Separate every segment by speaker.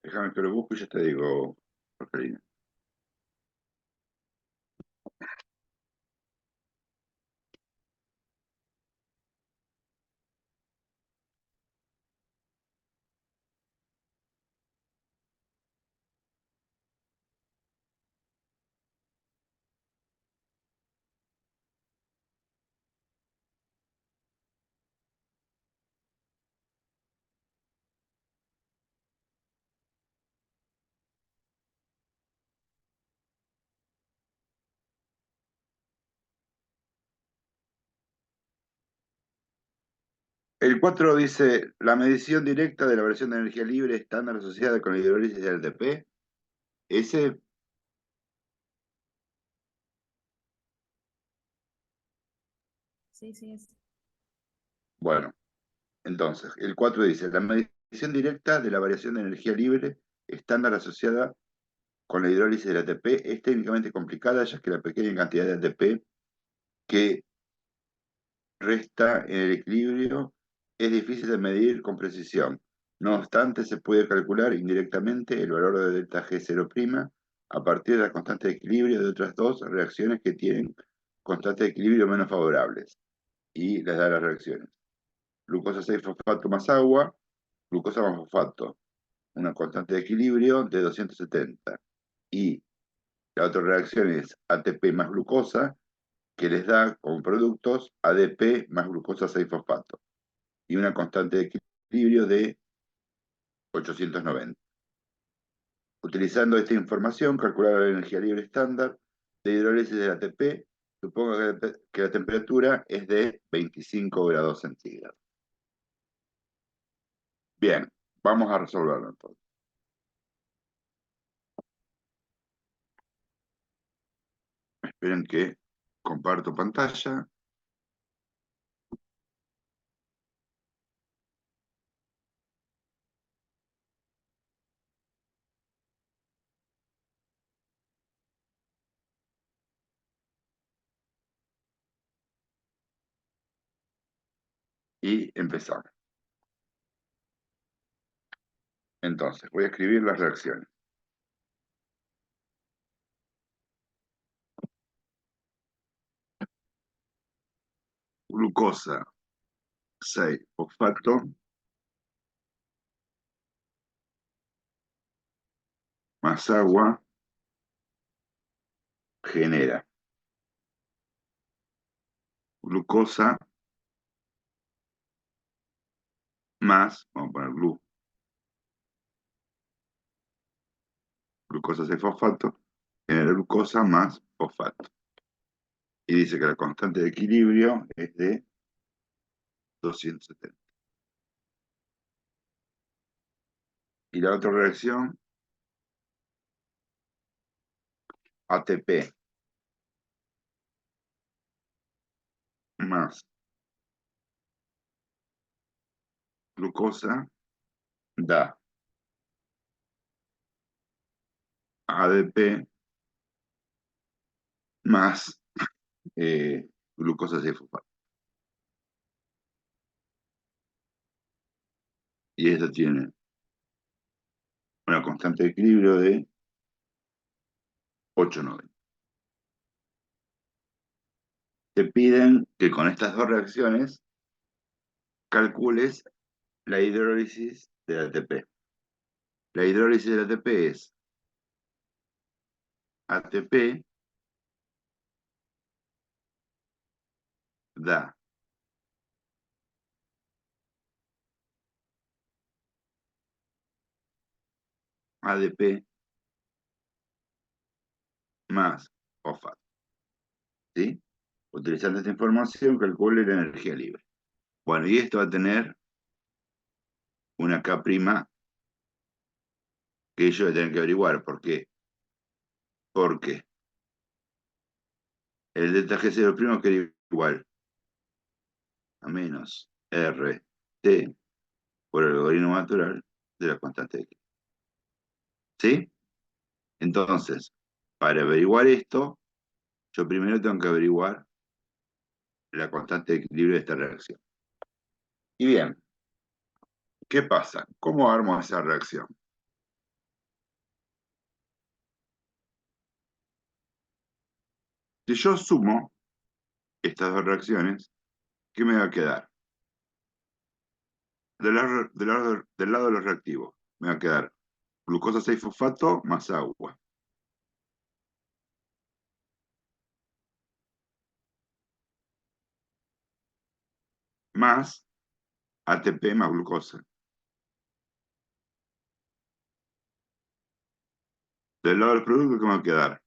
Speaker 1: Déjame que lo busque y ya te digo, Jorgelina. El 4 dice, la medición directa de la versión de energía libre estándar asociada con la hidrólisis del ATP. Ese,
Speaker 2: Sí, sí, es.
Speaker 1: bueno, entonces, el 4 dice, la medición directa de la variación de energía libre estándar asociada con la hidrólisis del ATP es técnicamente complicada, ya que la pequeña cantidad de ATP que resta en el equilibrio es difícil de medir con precisión. No obstante, se puede calcular indirectamente el valor de delta G0' a partir de la constante de equilibrio de otras dos reacciones que tienen constantes de equilibrio menos favorables. Y les da las reacciones. Glucosa 6-fosfato más agua, glucosa más fosfato. Una constante de equilibrio de 270. Y la otra reacción es ATP más glucosa, que les da como productos ADP más glucosa 6-fosfato. Y una constante de equilibrio de 890. Utilizando esta información, calcular la energía libre estándar de hidrólisis del ATP, supongo que la temperatura es de 25 grados centígrados. Bien, vamos a resolverlo entonces. Esperen que comparto pantalla. Y empezamos. Entonces, voy a escribir las reacciones. Glucosa 6-fosfato más agua genera glucosa más, vamos a poner glucosa 6-fosfato, genera glucosa más fosfato. Y dice que la constante de equilibrio es de 270. Y la otra reacción, ATP más glucosa da ADP más glucosa 6-fosfato. Y esto tiene una constante de equilibrio de 890. Te piden que con estas dos reacciones calcules la hidrólisis del ATP. La hidrólisis del ATP es ATP da ADP más fosfato. ¿Sí? Utilizando esta información, calcule la energía libre. Bueno, y esto va a tener una K' que yo voy a tener que averiguar. ¿Por qué? Porque el delta G0' queda igual a menos RT por el logaritmo natural de la constante de equilibrio. ¿Sí? Entonces, para averiguar esto, yo primero tengo que averiguar la constante de equilibrio de esta reacción. Y bien, ¿qué pasa? ¿Cómo armo esa reacción? Si yo sumo estas dos reacciones, ¿qué me va a quedar? Del lado de los reactivos, me va a quedar glucosa 6-fosfato más agua. Más ATP más glucosa. Del lado del producto, ¿qué me va a quedar?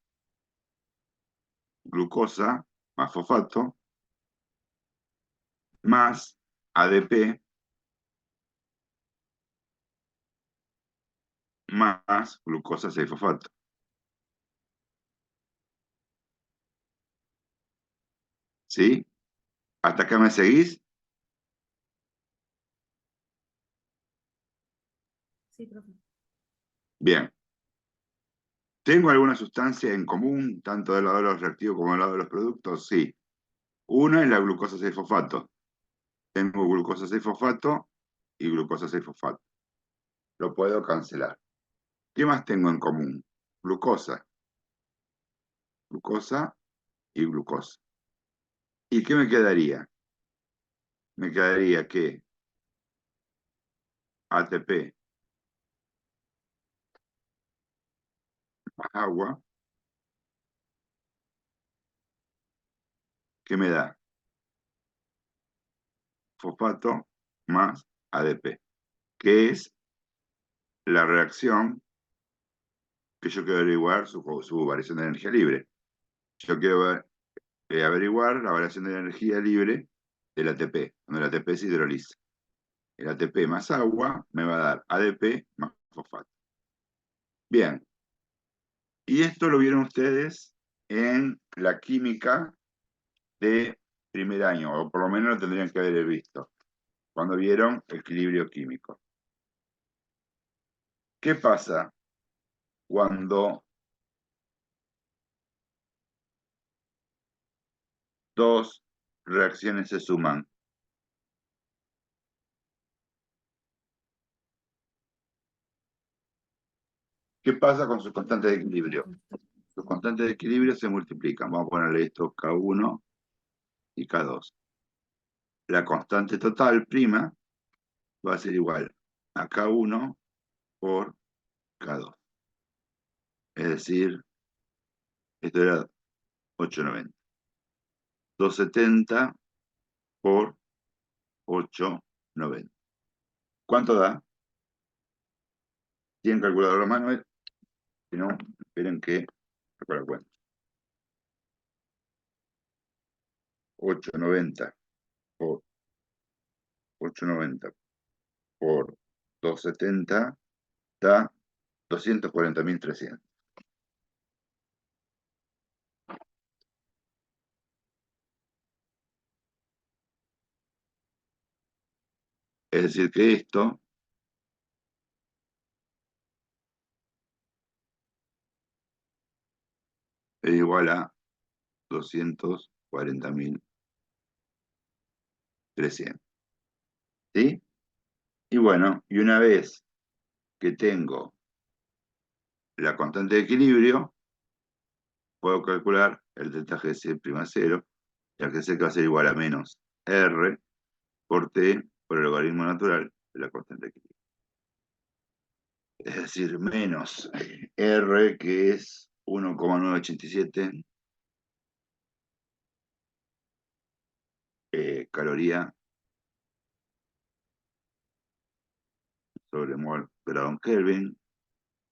Speaker 1: Glucosa más fosfato más ADP más glucosa 6-fosfato. ¿Sí? ¿Hasta acá me seguís?
Speaker 2: Sí, profe.
Speaker 1: Bien. ¿Tengo alguna sustancia en común, tanto del lado de los reactivos como del lado de los productos? Sí. Una es la glucosa 6-fosfato. Tengo glucosa 6-fosfato y glucosa 6-fosfato. Lo puedo cancelar. ¿Qué más tengo en común? Glucosa, glucosa y glucosa. ¿Y qué me quedaría? Me quedaría que ATP más agua, ¿qué me da? Fosfato más ADP, que es la reacción que yo quiero averiguar su variación de energía libre. Yo quiero averiguar la variación de energía libre del ATP, cuando el ATP se hidroliza. El ATP más agua me va a dar ADP más fosfato. Bien, y esto lo vieron ustedes en la química de primer año, o por lo menos lo tendrían que haber visto, cuando vieron equilibrio químico. ¿Qué pasa cuando dos reacciones se suman? ¿Qué pasa con sus constantes de equilibrio? Sus constantes de equilibrio se multiplican. Vamos a ponerle esto K1 y K2. La constante total prima va a ser igual a K1 por K2. Es decir, esto era 890. 270 por 890. ¿Cuánto da? ¿Tienen calculadora Manuel? Si no, esperen que saco la cuenta. 890 por 890 por 270 da 240.300. Es decir, que esto es igual a 240.300. ¿Sí? Y bueno, y una vez que tengo la constante de equilibrio, puedo calcular el delta GC prima 0, ya que sé que va a ser igual a menos R por T por el logaritmo natural de la constante de equilibrio. Es decir, menos R, que es 1,987 caloría sobre mol grado en Kelvin,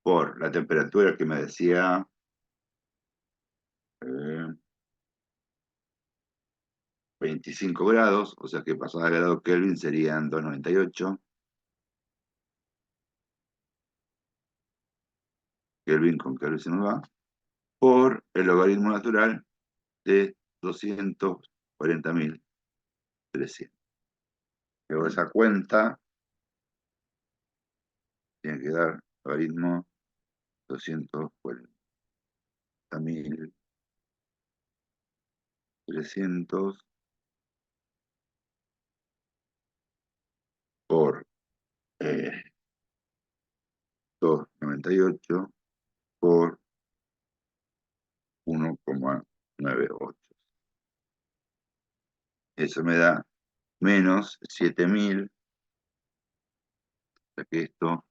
Speaker 1: por la temperatura que me decía 25 grados, o sea que pasada a grado Kelvin serían 298. Kelvin con Kelvin se nos va, por el logaritmo natural de 240.300. Luego esa cuenta tiene que dar logaritmo 240.300 por 298 por 1,987. 9,8. Eso me da menos 7.000. O sea que esto,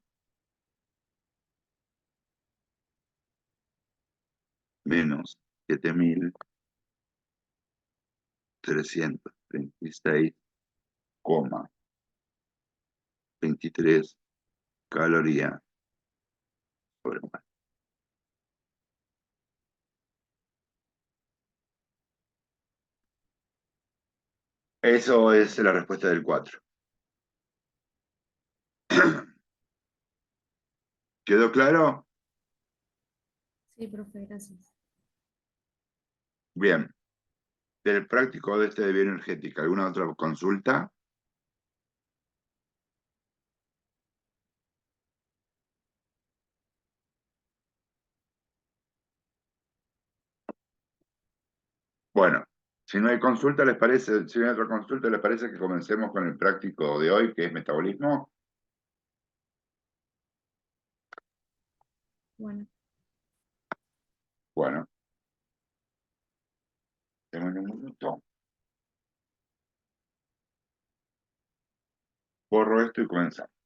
Speaker 1: menos 7.336,23 calorías por mol. Eso es la respuesta del 4. ¿Quedó claro?
Speaker 2: Sí, profe, gracias.
Speaker 1: Bien. Del práctico de este de bioenergética, ¿alguna otra consulta? Bueno, si no hay consulta, ¿les parece? Si no hay otra consulta, ¿les parece que comencemos con el práctico de hoy, que es metabolismo?
Speaker 2: Bueno,
Speaker 1: Bueno, tengo un minuto. Borro esto y comenzamos.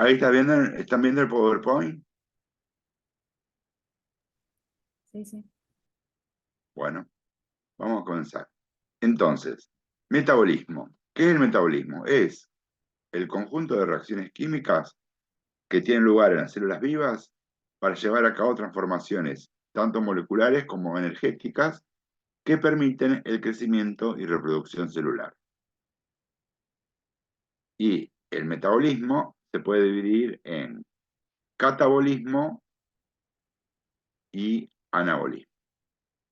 Speaker 1: Ahí ¿están viendo el PowerPoint?
Speaker 2: sí, sí.
Speaker 1: Bueno, vamos a comenzar. Entonces, metabolismo. ¿Qué es el metabolismo? Es el conjunto de reacciones químicas que tienen lugar en las células vivas para llevar a cabo transformaciones, tanto moleculares como energéticas, que permiten el crecimiento y reproducción celular. Y el metabolismo se puede dividir en catabolismo y anabolismo.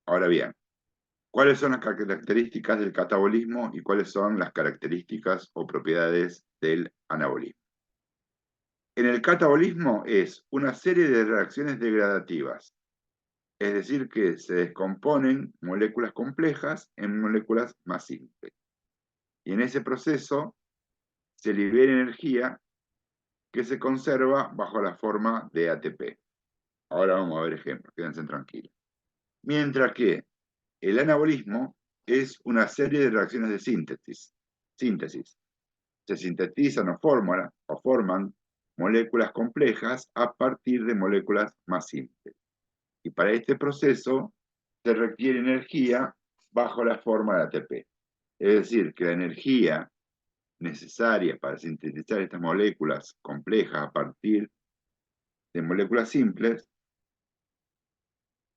Speaker 1: Ahora bien, ¿cuáles son las características del catabolismo y cuáles son las características o propiedades del anabolismo? En el catabolismo es una serie de reacciones degradativas, es decir, que se descomponen moléculas complejas en moléculas más simples. Y en ese proceso se libera energía que se conserva bajo la forma de ATP. Ahora vamos a ver ejemplos, quédense tranquilos. Mientras que el anabolismo es una serie de reacciones de síntesis. Se sintetizan o forman moléculas complejas a partir de moléculas más simples. Y para este proceso se requiere energía bajo la forma de ATP. Es decir, que la energía necesaria para sintetizar estas moléculas complejas a partir de moléculas simples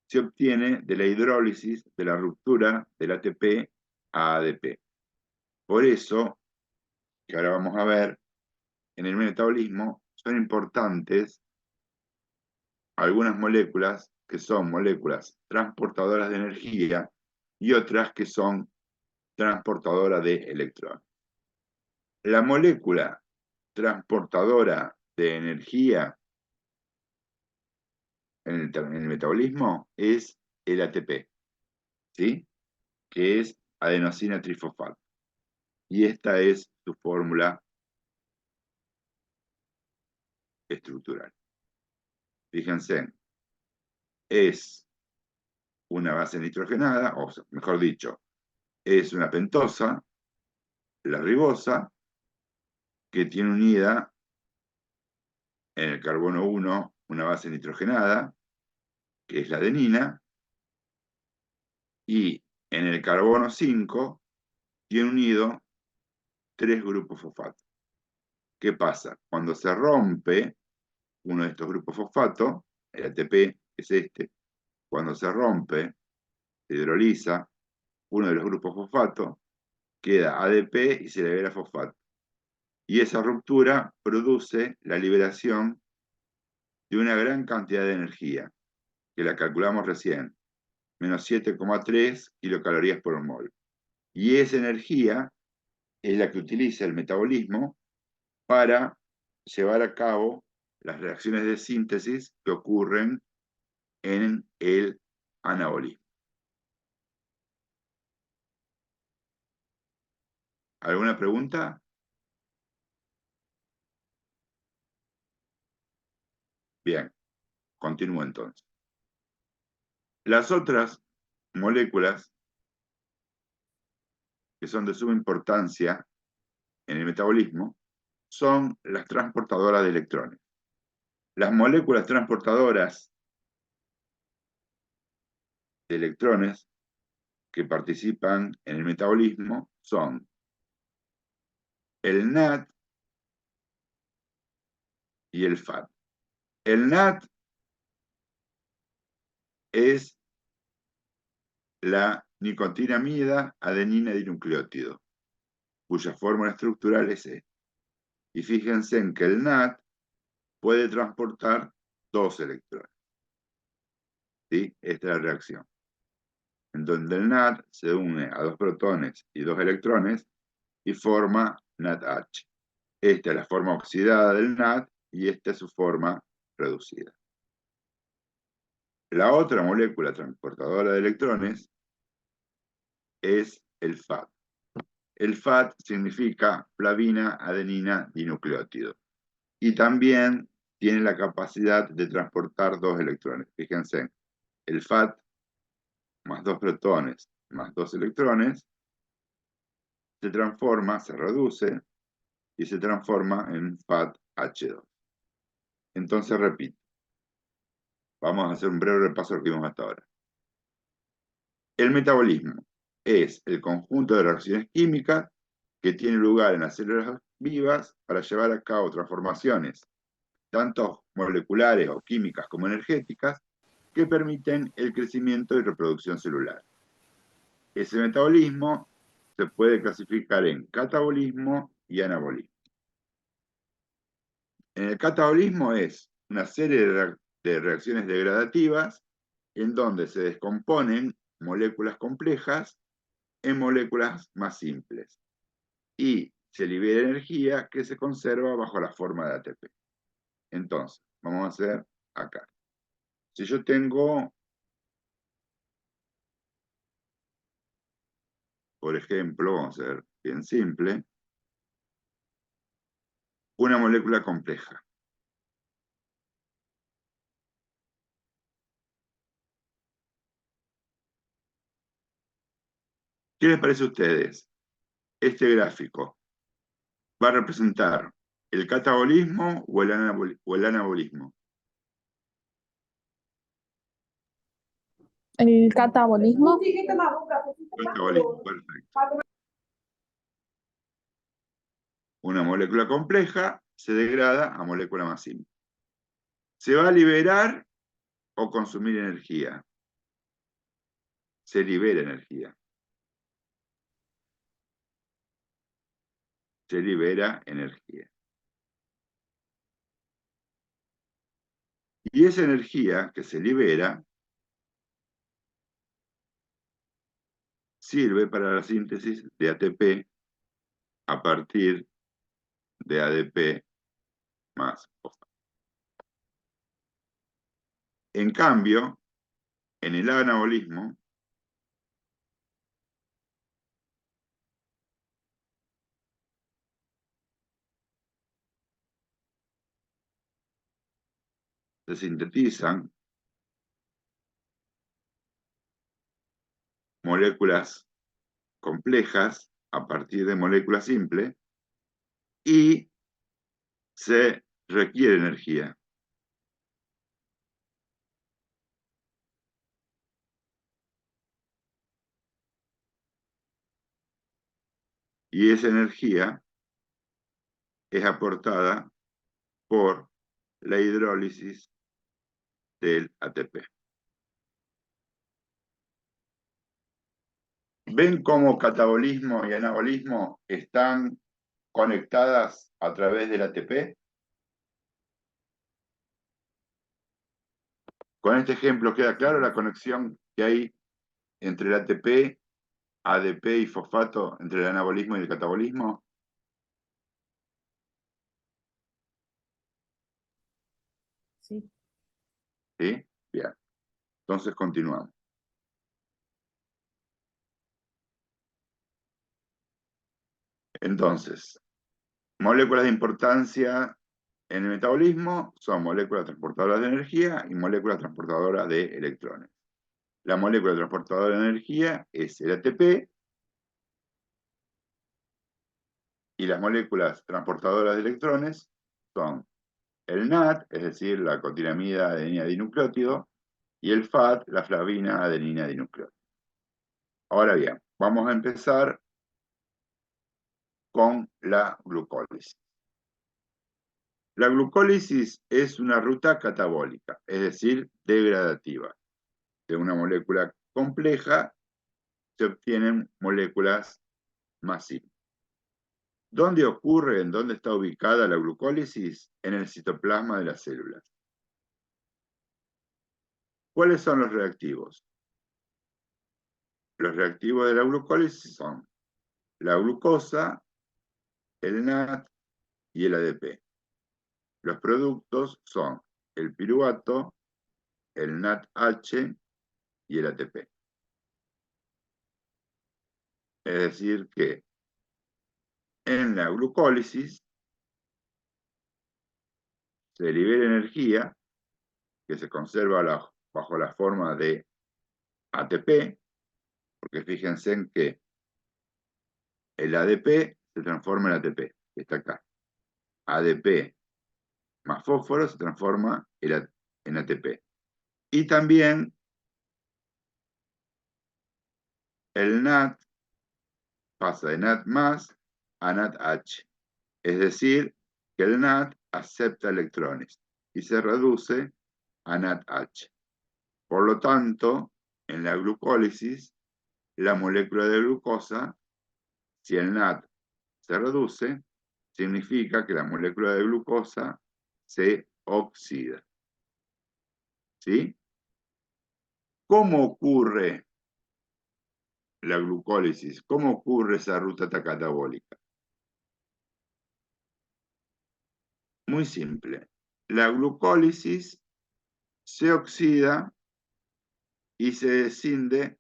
Speaker 1: se obtiene de la hidrólisis de la ruptura del ATP a ADP. Por eso, que ahora vamos a ver, en el metabolismo son importantes algunas moléculas que son moléculas transportadoras de energía y otras que son transportadoras de electrones. La molécula transportadora de energía en el metabolismo es el ATP, ¿sí? Que es adenosina trifosfato. Y esta es su fórmula estructural. Fíjense, es una base nitrogenada, o mejor dicho, es una pentosa, la ribosa, que tiene unida en el carbono 1 una base nitrogenada, que es la adenina, y en el carbono 5 tiene unido 3 grupos fosfato. ¿Qué pasa? Cuando se rompe uno de estos grupos fosfato, el ATP es este, cuando se rompe, se hidroliza uno de los grupos fosfato, queda ADP y se libera fosfato. Y esa ruptura produce la liberación de una gran cantidad de energía, que la calculamos recién, menos 7,3 kilocalorías por mol. Y esa energía es la que utiliza el metabolismo para llevar a cabo las reacciones de síntesis que ocurren en el anabolismo. ¿Alguna pregunta? Bien, continúo entonces. Las otras moléculas que son de suma importancia en el metabolismo son las transportadoras de electrones. Las moléculas transportadoras de electrones que participan en el metabolismo son el NAD y el FAD. El NAD es la nicotinamida adenina dinucleótido, cuya fórmula estructural es E. Y fíjense en que el NAD puede transportar 2 electrones. ¿Sí? Esta es la reacción. En donde el NAD se une a 2 protones y 2 electrones y forma NADH. Esta es la forma oxidada del NAD y esta es su forma reducida. La otra molécula transportadora de electrones es el FAD. El FAD significa flavina adenina dinucleótido. Y también tiene la capacidad de transportar 2 electrones. Fíjense, el FAD más 2 protones más 2 electrones se transforma, se reduce y se transforma en FADH2. Entonces repito, vamos a hacer un breve repaso de lo que vimos hasta ahora. El metabolismo es el conjunto de reacciones químicas que tiene lugar en las células vivas para llevar a cabo transformaciones, tanto moleculares o químicas como energéticas, que permiten el crecimiento y reproducción celular. Ese metabolismo se puede clasificar en catabolismo y anabolismo. En el catabolismo es una serie de reacciones degradativas en donde se descomponen moléculas complejas en moléculas más simples y se libera energía que se conserva bajo la forma de ATP. Entonces, vamos a hacer acá. Si yo tengo, por ejemplo, vamos a ser bien simple, una molécula compleja. ¿Qué les parece a ustedes? Este gráfico va a representar el catabolismo o el anabolismo.
Speaker 3: El catabolismo.
Speaker 1: Catabolismo, perfecto. Una molécula compleja se degrada a molécula más simple. ¿Se va a liberar o consumir energía? Se libera energía. Se libera energía. Y esa energía que se libera sirve para la síntesis de ATP a partir de ADP más OFA. En cambio, en el anabolismo, se sintetizan moléculas complejas a partir de moléculas simples y se requiere energía. Y esa energía es aportada por la hidrólisis del ATP. ¿Ven cómo catabolismo y anabolismo están conectadas a través del ATP? Con este ejemplo queda claro la conexión que hay entre el ATP, ADP y fosfato, entre el anabolismo y el catabolismo?
Speaker 2: Sí.
Speaker 1: ¿Sí? Bien. Entonces continuamos. Entonces, moléculas de importancia en el metabolismo son moléculas transportadoras de energía y moléculas transportadoras de electrones. La molécula transportadora de energía es el ATP y las moléculas transportadoras de electrones son el NAD, es decir, la cotinamida adenina dinucleótido, y el FAT, la flavina adenina dinucleótido. Ahora bien, vamos a empezar con la glucólisis. La glucólisis es una ruta catabólica, es decir, degradativa. De una molécula compleja se obtienen moléculas más simples. ¿Dónde ocurre, en dónde está ubicada la glucólisis? En el citoplasma de las células. ¿Cuáles son los reactivos? Los reactivos de la glucólisis son la glucosa, el NAD y el ADP. Los productos son el piruvato, el NADH y el ATP. Es decir que en la glucólisis se libera energía que se conserva bajo la forma de ATP, porque fíjense en que el ADP se transforma en ATP, que está acá. ADP más fósforo se transforma en ATP. Y también el NAD pasa de NAD más a NADH. Es decir, que el NAD acepta electrones y se reduce a NADH. Por lo tanto, en la glucólisis, la molécula de glucosa, si el NAD se reduce, significa que la molécula de glucosa se oxida. ¿Sí? ¿Cómo ocurre la glucólisis? ¿Cómo ocurre esa ruta catabólica? Muy simple. La glucólisis se oxida y se descinde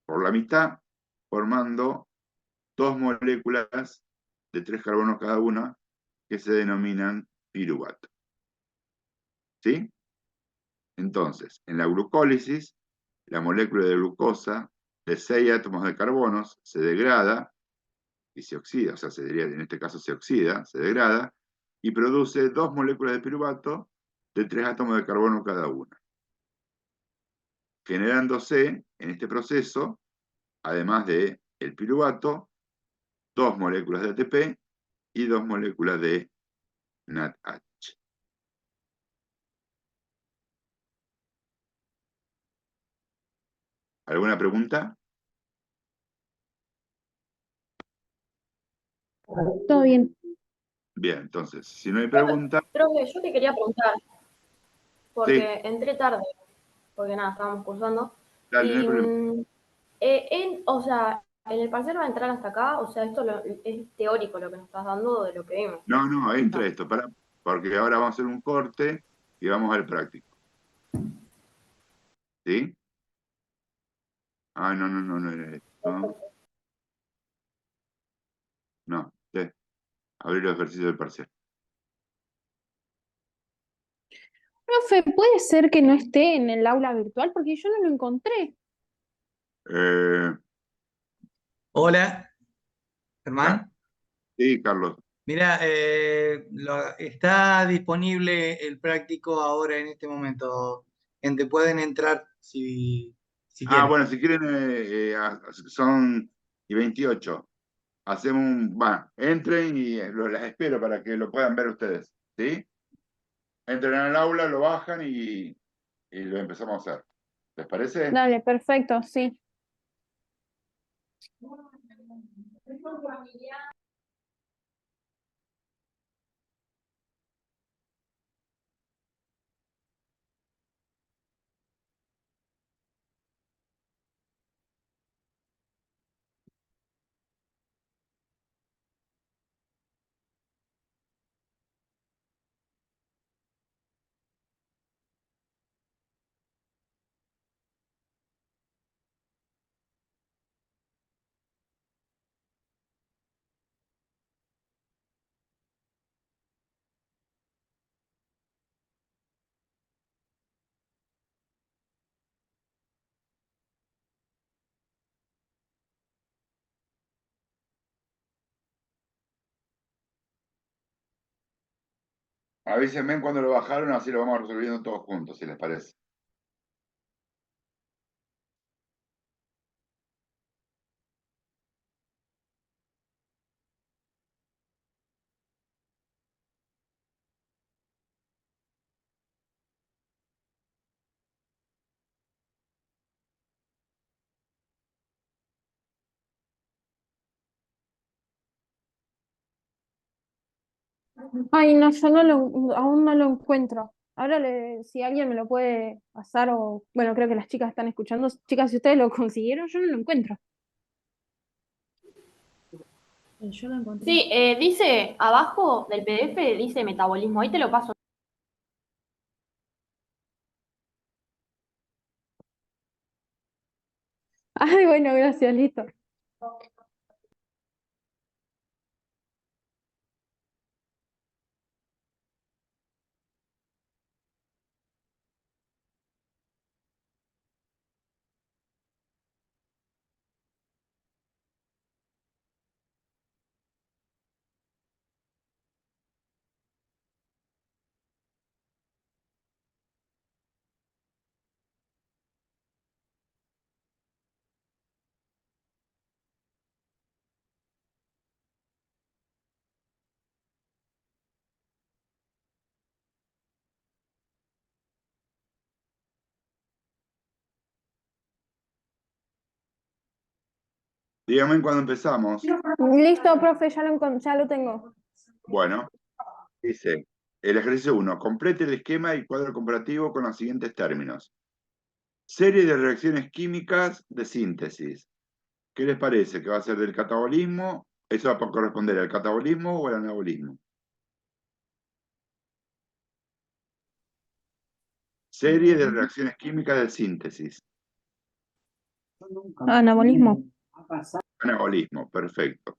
Speaker 1: por la mitad, formando dos moléculas de 3 carbonos cada una que se denominan piruvato. ¿Sí? Entonces, en la glucólisis, la molécula de glucosa de 6 átomos de carbonos se degrada y se oxida, o sea, en este caso se oxida, se degrada, y produce dos moléculas de piruvato de 3 átomos de carbono cada una, generándose en este proceso, además de el piruvato, dos moléculas de ATP y dos moléculas de NADH. ¿Alguna pregunta?
Speaker 2: Todo bien.
Speaker 1: Bien, entonces, si no hay pregunta,
Speaker 3: Profe, yo te quería preguntar,
Speaker 1: sí,
Speaker 3: porque entré tarde, porque nada, estábamos cursando,
Speaker 1: dale, no hay
Speaker 3: y,
Speaker 1: problema.
Speaker 3: o sea, en el parcial va a entrar hasta acá, o sea, es teórico lo que nos estás dando de lo que vimos.
Speaker 1: No, no, entra
Speaker 3: No.
Speaker 1: esto, porque ahora vamos a hacer un corte y vamos al práctico. ¿Sí? Ah, no, no, no, no era esto. No, no, sí. Abrir los ejercicios del parcial.
Speaker 2: Profe, ¿puede ser que no esté en el aula virtual? Porque yo no lo encontré.
Speaker 1: Eh,
Speaker 4: Hola,
Speaker 1: ah,
Speaker 4: Germán.
Speaker 1: sí, Carlos.
Speaker 4: Mira, está disponible el práctico ahora en este momento. Gente, pueden entrar si
Speaker 1: Ah,
Speaker 4: quieren.
Speaker 1: bueno, si quieren, son y 28. Hacemos entren y las espero para que lo puedan ver ustedes. ¿Sí? Entren al aula, lo bajan y lo empezamos a hacer. ¿Les parece?
Speaker 2: Dale, perfecto, sí.
Speaker 1: Avísenme cuando lo bajaron, así lo vamos resolviendo todos juntos, si les parece.
Speaker 2: Ay, no, yo aún no lo encuentro. Ahora si alguien me lo puede pasar o, bueno, creo que las chicas están escuchando. Chicas, si ustedes lo consiguieron, yo no lo encuentro.
Speaker 5: Yo lo encontré.
Speaker 3: Sí, dice abajo del PDF, dice metabolismo. Ahí te lo paso.
Speaker 2: Ay, bueno, gracias, listo.
Speaker 1: Díganme cuando empezamos.
Speaker 2: Listo, profe, ya lo tengo.
Speaker 1: Bueno, dice, el ejercicio 1. Complete el esquema y cuadro comparativo con los siguientes términos. Serie de reacciones químicas de síntesis. ¿Qué les parece? ¿Que va a ser del catabolismo? ¿Eso va a corresponder al catabolismo o al anabolismo? Serie de reacciones químicas de síntesis.
Speaker 2: Anabolismo.
Speaker 1: Anabolismo, perfecto.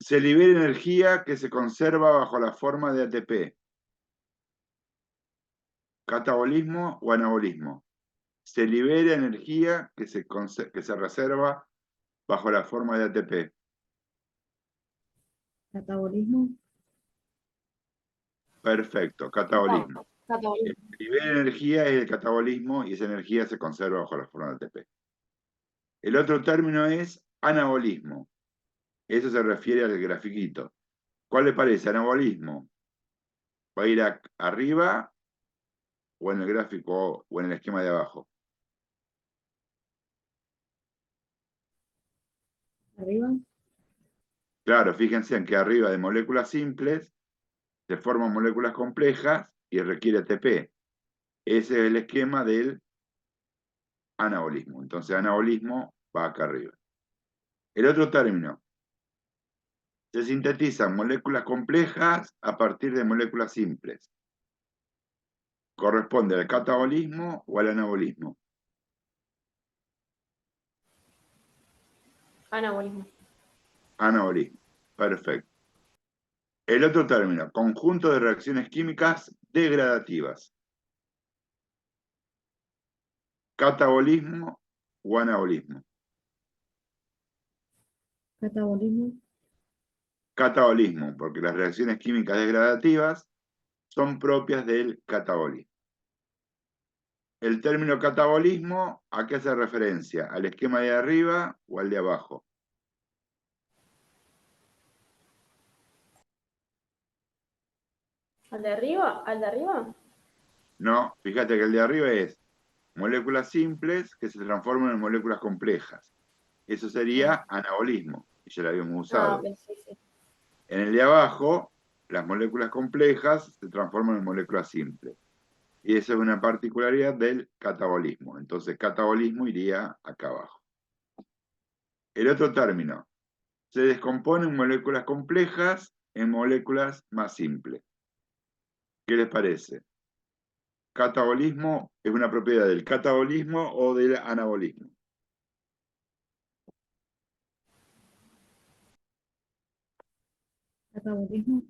Speaker 1: Se libera energía que se conserva bajo la forma de ATP. ¿Catabolismo o anabolismo? Se libera energía que se reserva bajo la forma de ATP.
Speaker 5: Catabolismo.
Speaker 1: Perfecto, catabolismo.
Speaker 3: Metabolismo.
Speaker 1: Se libera energía es el catabolismo y esa energía se conserva bajo la forma de ATP. El otro término es anabolismo. Eso se refiere al grafiquito. ¿Cuál le parece? Anabolismo. ¿Va a ir arriba o en el gráfico o en el esquema de abajo?
Speaker 5: Arriba.
Speaker 1: Claro, fíjense en que arriba de moléculas simples se forman moléculas complejas y requiere ATP. Ese es el esquema del anabolismo. Entonces, anabolismo va acá arriba. El otro término. Se sintetizan moléculas complejas a partir de moléculas simples. ¿Corresponde al catabolismo o al anabolismo?
Speaker 3: Anabolismo.
Speaker 1: Anabolismo. Perfecto. El otro término, conjunto de reacciones químicas degradativas. Catabolismo o anabolismo.
Speaker 5: Catabolismo.
Speaker 1: Catabolismo, porque las reacciones químicas degradativas son propias del catabolismo. El término catabolismo, ¿a qué hace referencia? ¿Al esquema de arriba o al de abajo?
Speaker 3: ¿Al de arriba? ¿Al de arriba?
Speaker 1: No, fíjate que el de arriba es moléculas simples que se transforman en moléculas complejas. Eso sería anabolismo, y ya lo habíamos
Speaker 3: Ah,
Speaker 1: usado.
Speaker 3: ok, sí, sí.
Speaker 1: En el de abajo, las moléculas complejas se transforman en moléculas simples. Y esa es una particularidad del catabolismo. Entonces, catabolismo iría acá abajo. El otro término, se descomponen moléculas complejas en moléculas más simples. ¿Qué les parece? ¿Catabolismo es una propiedad del catabolismo o del anabolismo?
Speaker 5: Catabolismo.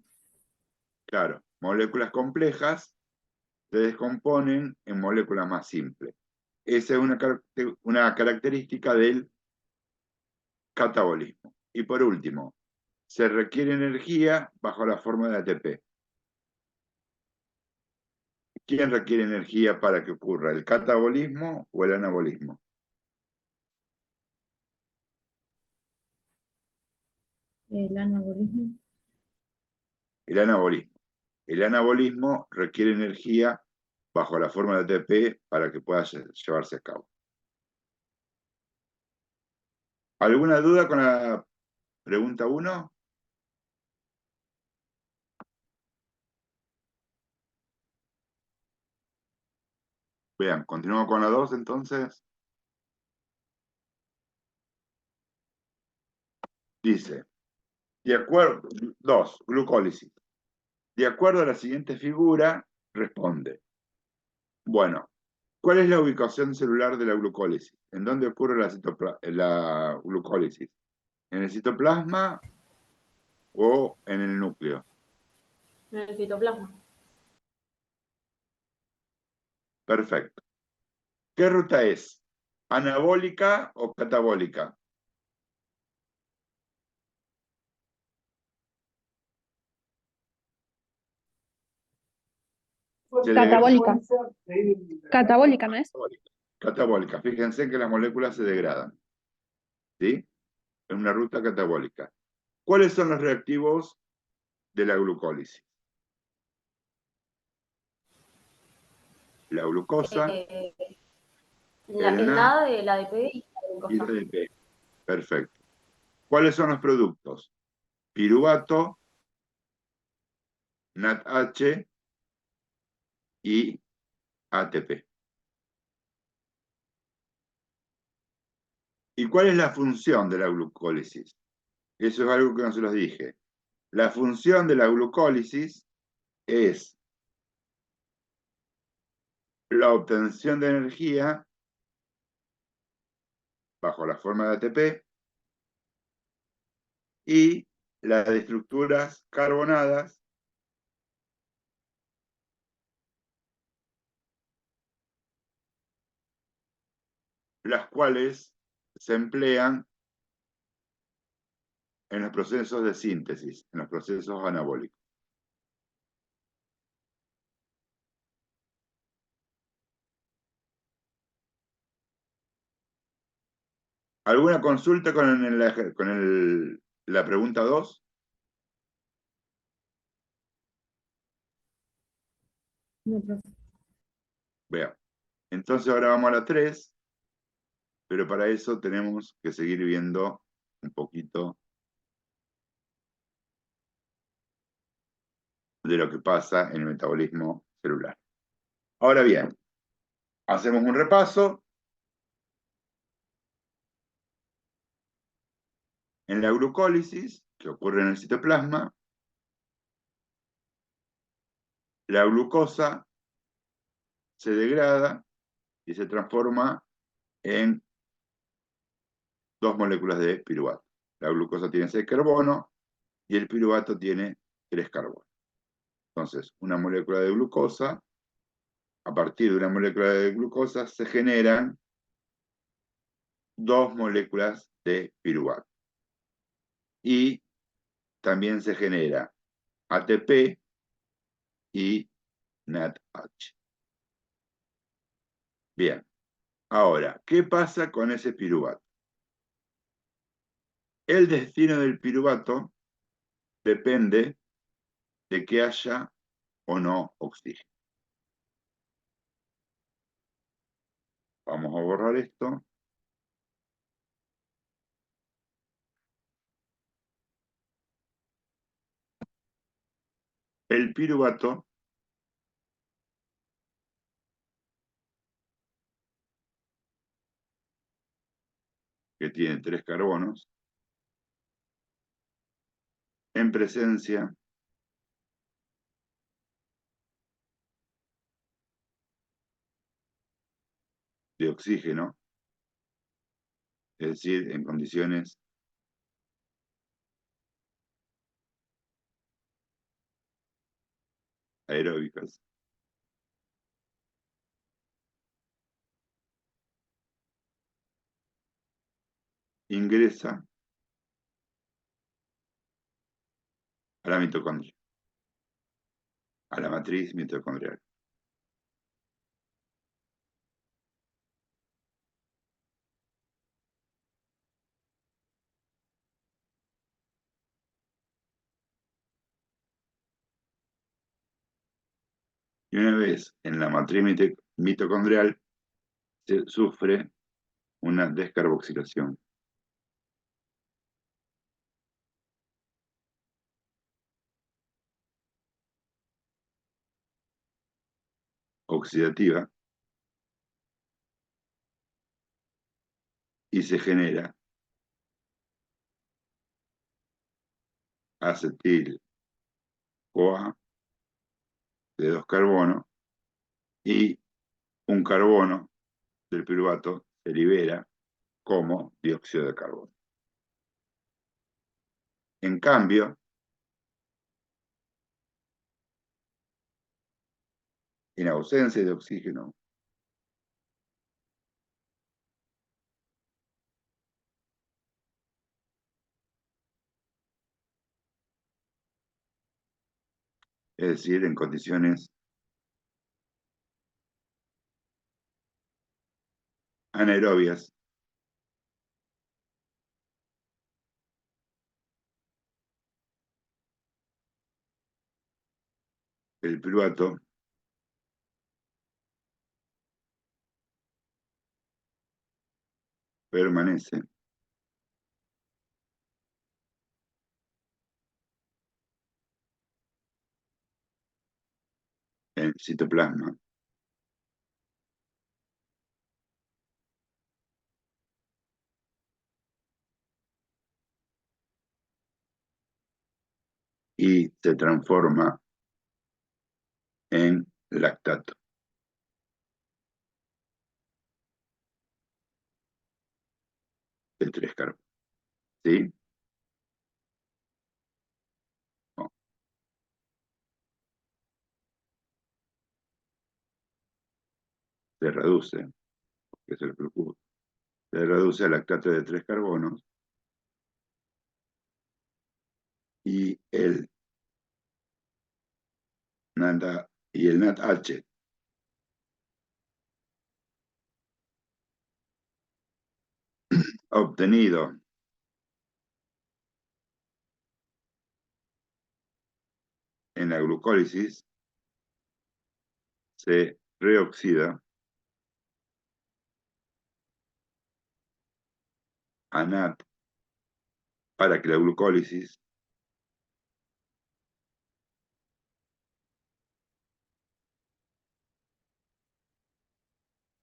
Speaker 1: Claro, moléculas complejas se descomponen en moléculas más simples. Esa es una característica del catabolismo. Y por último, se requiere energía bajo la forma de ATP. ¿Quién requiere energía para que ocurra? ¿El catabolismo o el anabolismo?
Speaker 5: El anabolismo.
Speaker 1: El anabolismo. El anabolismo requiere energía bajo la fórmula de ATP para que pueda llevarse a cabo. ¿Alguna duda con la pregunta 1? Vean, continuamos con la 2 entonces. Dice, de acuerdo, 2, glucólisis. De acuerdo a la siguiente figura, responde. Bueno, ¿cuál es la ubicación celular de la glucólisis? ¿En dónde ocurre la glucólisis? ¿En el citoplasma o en el núcleo?
Speaker 3: En el citoplasma.
Speaker 1: Perfecto. ¿Qué ruta es? ¿Anabólica o catabólica?
Speaker 2: Catabólica. Catabólica, ¿no es?
Speaker 1: Catabólica. Fíjense que las moléculas se degradan. ¿Sí? En una ruta catabólica. ¿Cuáles son los reactivos de la glucólisis? La glucosa,
Speaker 3: Eh,
Speaker 1: el
Speaker 3: el
Speaker 1: NAD
Speaker 3: nada de la ADP y la
Speaker 1: y la
Speaker 3: glucosa.
Speaker 1: ADP. Perfecto. ¿Cuáles son los productos? Piruvato, NADH y ATP. ¿Y cuál es la función de la glucólisis? Eso es algo que no se los dije. La función de la glucólisis es la obtención de energía bajo la forma de ATP y la de estructuras carbonadas las cuales se emplean en los procesos de síntesis, en los procesos anabólicos. ¿Alguna consulta con la pregunta 2?
Speaker 5: No, profe.
Speaker 1: Vean. Entonces ahora vamos a la 3, pero para eso tenemos que seguir viendo un poquito de lo que pasa en el metabolismo celular. Ahora bien, hacemos un repaso. En la glucólisis, que ocurre en el citoplasma, la glucosa se degrada y se transforma en 2 moléculas de piruvato. La glucosa tiene 6 carbonos y el piruvato tiene 3 carbonos. Entonces, una molécula de glucosa, a partir de una molécula de glucosa se generan 2 moléculas de piruvato. Y también se genera ATP y NADH. Bien, ahora, ¿qué pasa con ese piruvato? El destino del piruvato depende de que haya o no oxígeno. Vamos a borrar esto. El piruvato que tiene 3 carbonos, en presencia de oxígeno, es decir, en condiciones aeróbicas, ingresa a la mitocondria, a la matriz mitocondrial. Y una vez en la matriz mitocondrial, se sufre una descarboxilación. Oxidativa y se genera acetil-CoA de 2 carbonos y un carbono del piruvato se libera como dióxido de carbono. En cambio, en ausencia de oxígeno, es decir, en condiciones anaerobias, el piruvato permanece en el citoplasma y se transforma en lactato de 3 carbonos. ¿Sí? No, se reduce, que es el preocupa. Se reduce al lactato de 3 carbonos y el NADH obtenido en la glucólisis se reoxida a NAD para que la glucólisis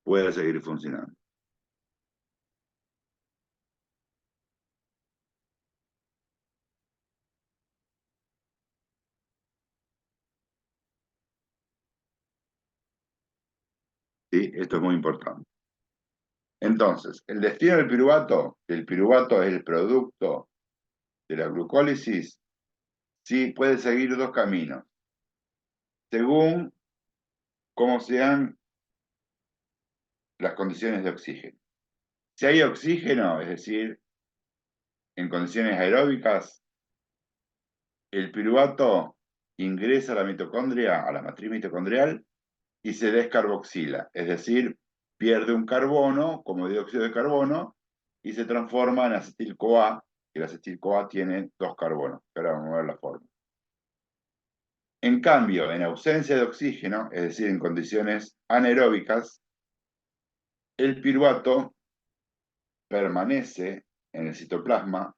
Speaker 1: pueda seguir funcionando. ¿Sí? Esto es muy importante. Entonces, el destino del piruvato, el piruvato es el producto de la glucólisis, sí puede seguir 2 caminos, según cómo sean las condiciones de oxígeno. Si hay oxígeno, es decir, en condiciones aeróbicas, el piruvato ingresa a la mitocondria, a la matriz mitocondrial, y se descarboxila, es decir, pierde un carbono como dióxido de carbono y se transforma en acetil-CoA, que el acetil-CoA tiene 2 carbonos, que ahora vamos a ver la forma. En cambio, en ausencia de oxígeno, es decir, en condiciones anaeróbicas, el piruvato permanece en el citoplasma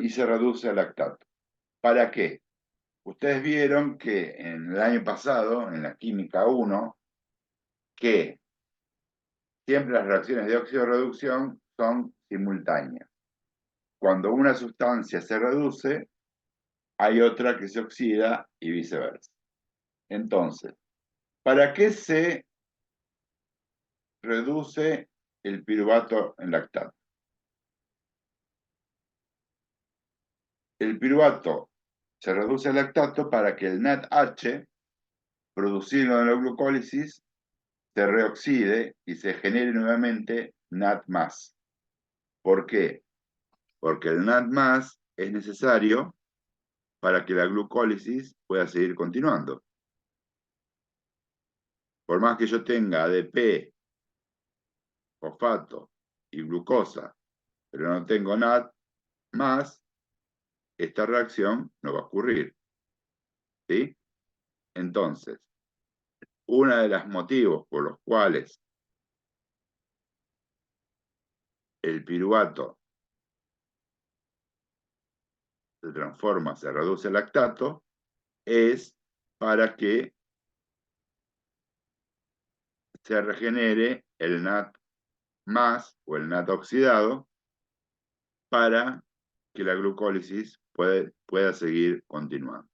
Speaker 1: y se reduce al lactato. ¿Para qué? Ustedes vieron que en el año pasado, en la química 1, que siempre las reacciones de óxido-reducción son simultáneas. Cuando una sustancia se reduce, hay otra que se oxida y viceversa. Entonces, ¿para qué se reduce el piruvato en lactato? El piruvato se reduce al lactato para que el NADH, producido en la glucólisis, se reoxide y se genere nuevamente NAD+. ¿Por qué? Porque el NAD+ es necesario para que la glucólisis pueda seguir continuando. Por más que yo tenga ADP, fosfato y glucosa, pero no tengo NAD+, esta reacción no va a ocurrir. ¿Sí? Entonces, uno de los motivos por los cuales el piruvato se transforma, se reduce el lactato, es para que se regenere el NAT más o el NAT oxidado para que la glucólisis pueda seguir continuando.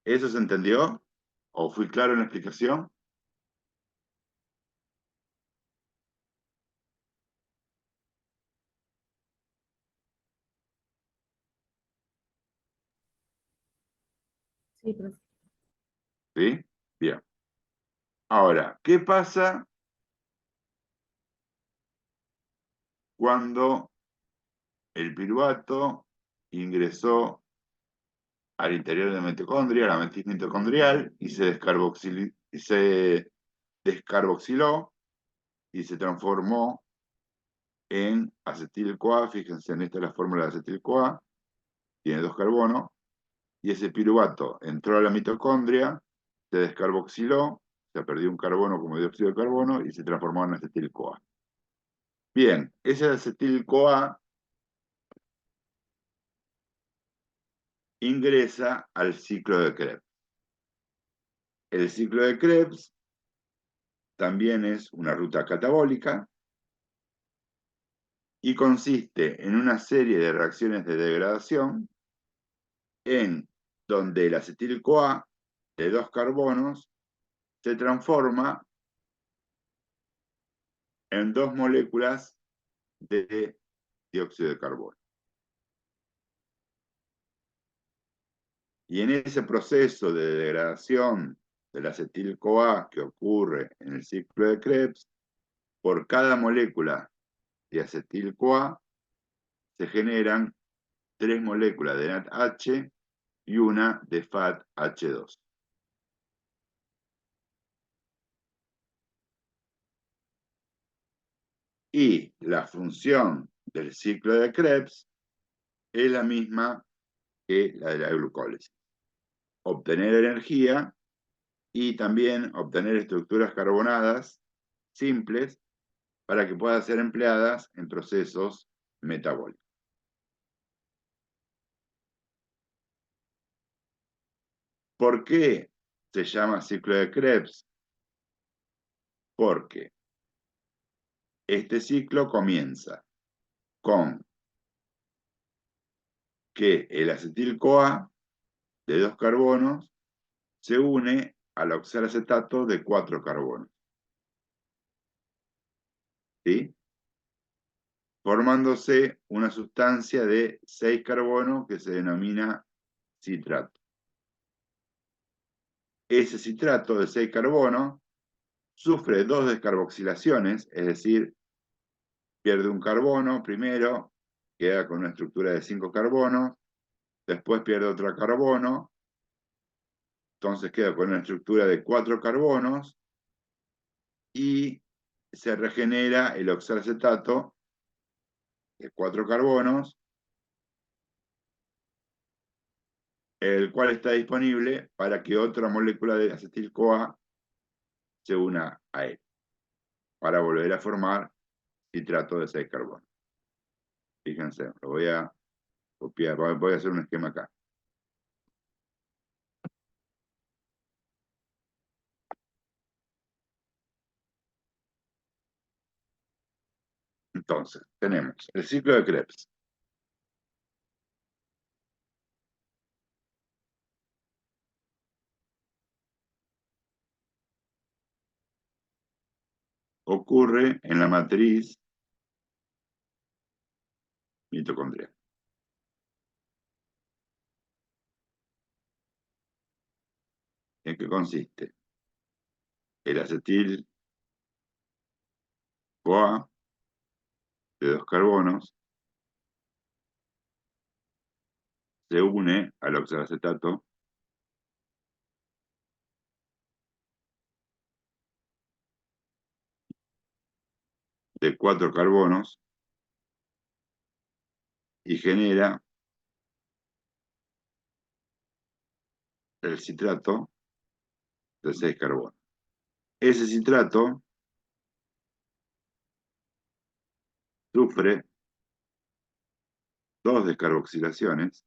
Speaker 1: ¿Eso se entendió? ¿O fui claro en la explicación?
Speaker 5: Sí, profe.
Speaker 1: ¿Sí? Bien. Ahora, ¿qué pasa cuando el piruvato ingresó al interior de la mitocondria, la matriz mitocondrial, y se descarboxiló y se transformó en acetil-CoA? Fíjense, en esta es la fórmula de acetil-CoA, tiene 2 carbonos, y ese piruvato entró a la mitocondria, se descarboxiló, se perdió un carbono como dióxido de carbono y se transformó en acetil-CoA. Bien, ese acetil-CoA ingresa al ciclo de Krebs. El ciclo de Krebs también es una ruta catabólica y consiste en una serie de reacciones de degradación en donde el acetil-CoA de 2 carbonos se transforma en 2 moléculas de dióxido de carbono. Y en ese proceso de degradación del acetil-CoA que ocurre en el ciclo de Krebs, por cada molécula de acetil-CoA se generan 3 moléculas de NADH y una de FADH2. Y la función del ciclo de Krebs es la misma que la de la glucólisis: obtener energía y también obtener estructuras carbonadas simples para que puedan ser empleadas en procesos metabólicos. ¿Por qué se llama ciclo de Krebs? Porque este ciclo comienza con que el acetil-CoA de 2 carbonos se une al oxalacetato de 4 carbonos, ¿sí? Formándose una sustancia de 6 carbonos que se denomina citrato. Ese citrato de 6 carbonos sufre 2 descarboxilaciones, es decir, pierde un carbono primero, queda con una estructura de 5 carbonos, después pierde otro carbono, entonces queda con una estructura de 4 carbonos y se regenera el oxalacetato de 4 carbonos, el cual está disponible para que otra molécula de acetil-CoA se una a él, para volver a formar citrato de 6 carbonos. Fíjense, lo voy a copiar, voy a hacer un esquema acá. Entonces, tenemos el ciclo de Krebs. Ocurre en la matriz mitocondrial. ¿En qué consiste? El acetil-CoA de 2 carbonos se une al oxalacetato de 4 carbonos y genera el citrato de 6 carbonos. Ese citrato sufre 2 descarboxilaciones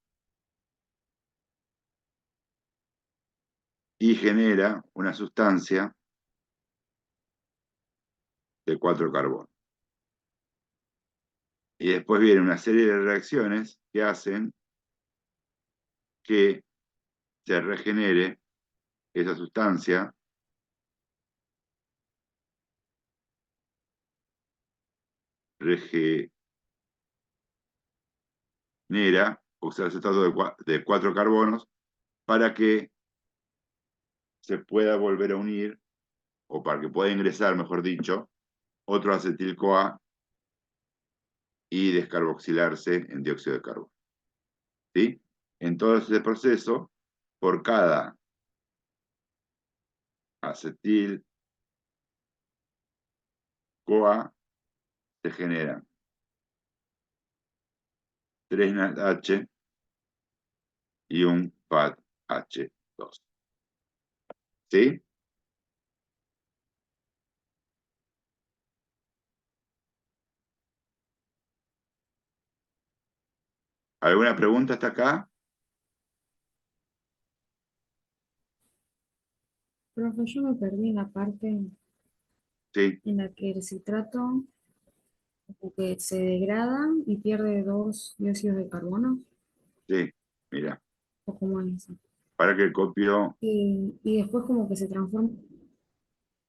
Speaker 1: y genera una sustancia de 4 carbonos. Y después viene una serie de reacciones que hacen que se regenere esa sustancia regenera oxaloacetato de 4 carbonos para que se pueda volver a unir, o para que pueda ingresar, mejor dicho, otro acetil-CoA y descarboxilarse en dióxido de carbono. ¿Sí? En todo ese proceso, por cada acetil-CoA se generan 3 NADH y un FADH2. ¿Sí? ¿Alguna pregunta hasta acá?
Speaker 5: Profe, yo me perdí en la parte
Speaker 1: Sí,
Speaker 5: en la que el citrato como que se degrada y pierde 2 dióxidos de carbono,
Speaker 1: sí. Mira,
Speaker 5: o cómo es eso.
Speaker 1: para que copio,
Speaker 5: Y después como que se transforma.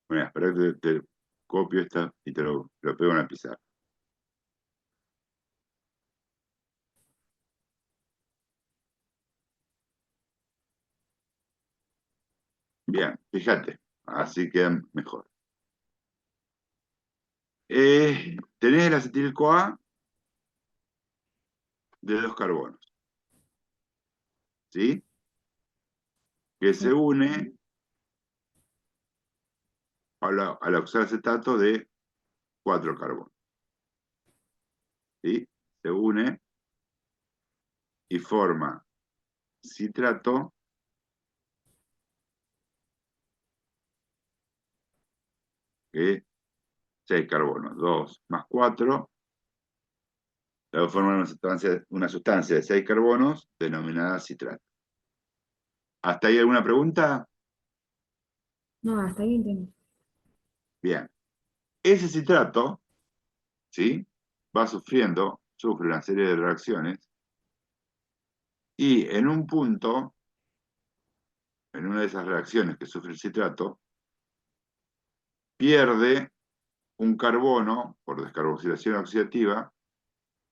Speaker 1: mira, espera que te copio esta y te lo pego en la pizarra. Bien, fíjate, así queda mejor. Tenés el acetil-CoA de 2 carbonos, ¿sí? Que se
Speaker 5: Sí.
Speaker 1: une al oxaloacetato de 4 carbonos, ¿sí? Se une y forma citrato que 6 carbonos, 2 más 4, luego forma una sustancia de 6 carbonos denominada citrato. ¿Hasta ahí alguna pregunta?
Speaker 5: No, hasta ahí entiendo.
Speaker 1: Bien. Ese citrato, ¿sí? Va sufre una serie de reacciones y en un punto, en una de esas reacciones que sufre el citrato, pierde un carbono por descarboxilación oxidativa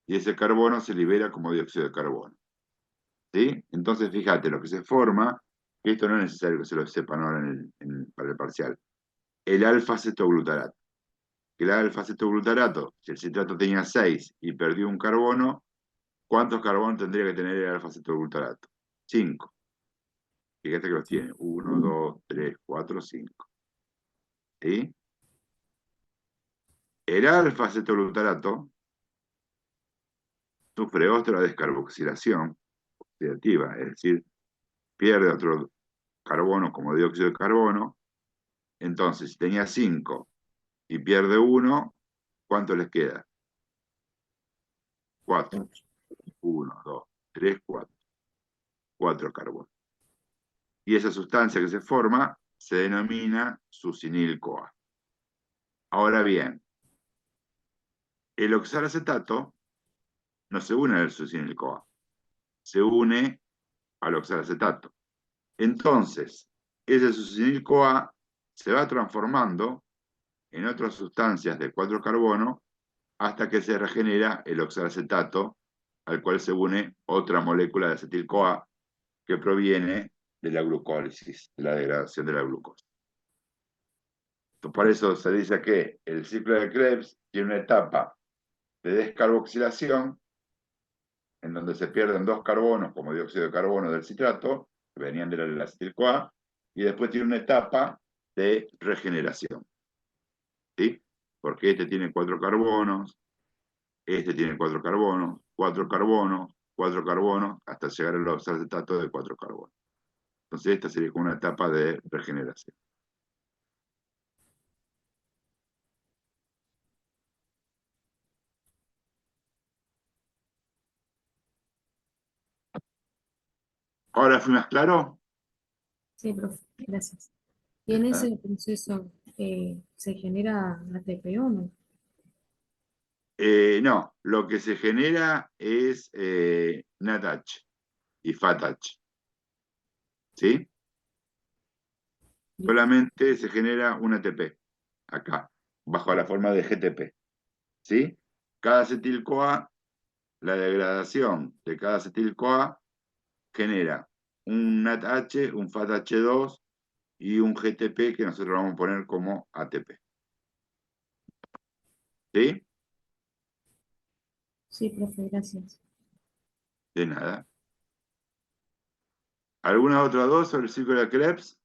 Speaker 1: y ese carbono se libera como dióxido de carbono. ¿Sí? Entonces, fíjate, lo que se forma, que esto no es necesario que se lo sepan ahora para el parcial, el alfa-cetoglutarato. Que el alfa-cetoglutarato, si el citrato tenía 6 y perdió un carbono, ¿cuántos carbonos tendría que tener el alfa-cetoglutarato? 5. Fíjate que los tiene. 1, 2, 3, 4, 5. ¿Sí? El alfa-cetoglutarato sufre otra descarboxilación oxidativa, es decir, pierde otro carbono como dióxido de carbono. Entonces, si tenía 5 y pierde 1, ¿cuánto les queda? 4. 1, 2, 3, 4. 4 carbonos. Y esa sustancia que se forma se denomina succinil-CoA. Ahora bien, el oxalacetato no se une al succinil-CoA, se une al oxalacetato. Entonces, ese succinil-CoA se va transformando en otras sustancias de 4 carbonos hasta que se regenera el oxalacetato, al cual se une otra molécula de acetil-CoA que proviene de la glucólisis, de la degradación de la glucosa. Por eso se dice que el ciclo de Krebs tiene una etapa de descarboxilación, en donde se pierden 2 carbonos como dióxido de carbono del citrato, que venían del acetil-CoA, y después tiene una etapa de regeneración. ¿Sí? Porque este tiene 4 carbonos, este tiene 4 carbonos, 4 carbonos, 4 carbonos, hasta llegar al oxalacetato de 4 carbonos. Entonces esta sería como una etapa de regeneración. ¿Ahora fui más claro?
Speaker 5: Sí, profe, gracias. ¿Y en ese proceso se genera ATP o no?
Speaker 1: No, lo que se genera es NADH y FATH, ¿sí?
Speaker 5: Listo.
Speaker 1: Solamente se genera un ATP, acá, bajo la forma de GTP, ¿sí? Cada acetil-CoA, la degradación de cada acetil-CoA genera un NADH, un FATH2 y un GTP que nosotros vamos a poner como ATP, ¿sí?
Speaker 5: Sí, profe, gracias.
Speaker 1: De nada. ¿Alguna otra dos sobre el círculo de Krebs?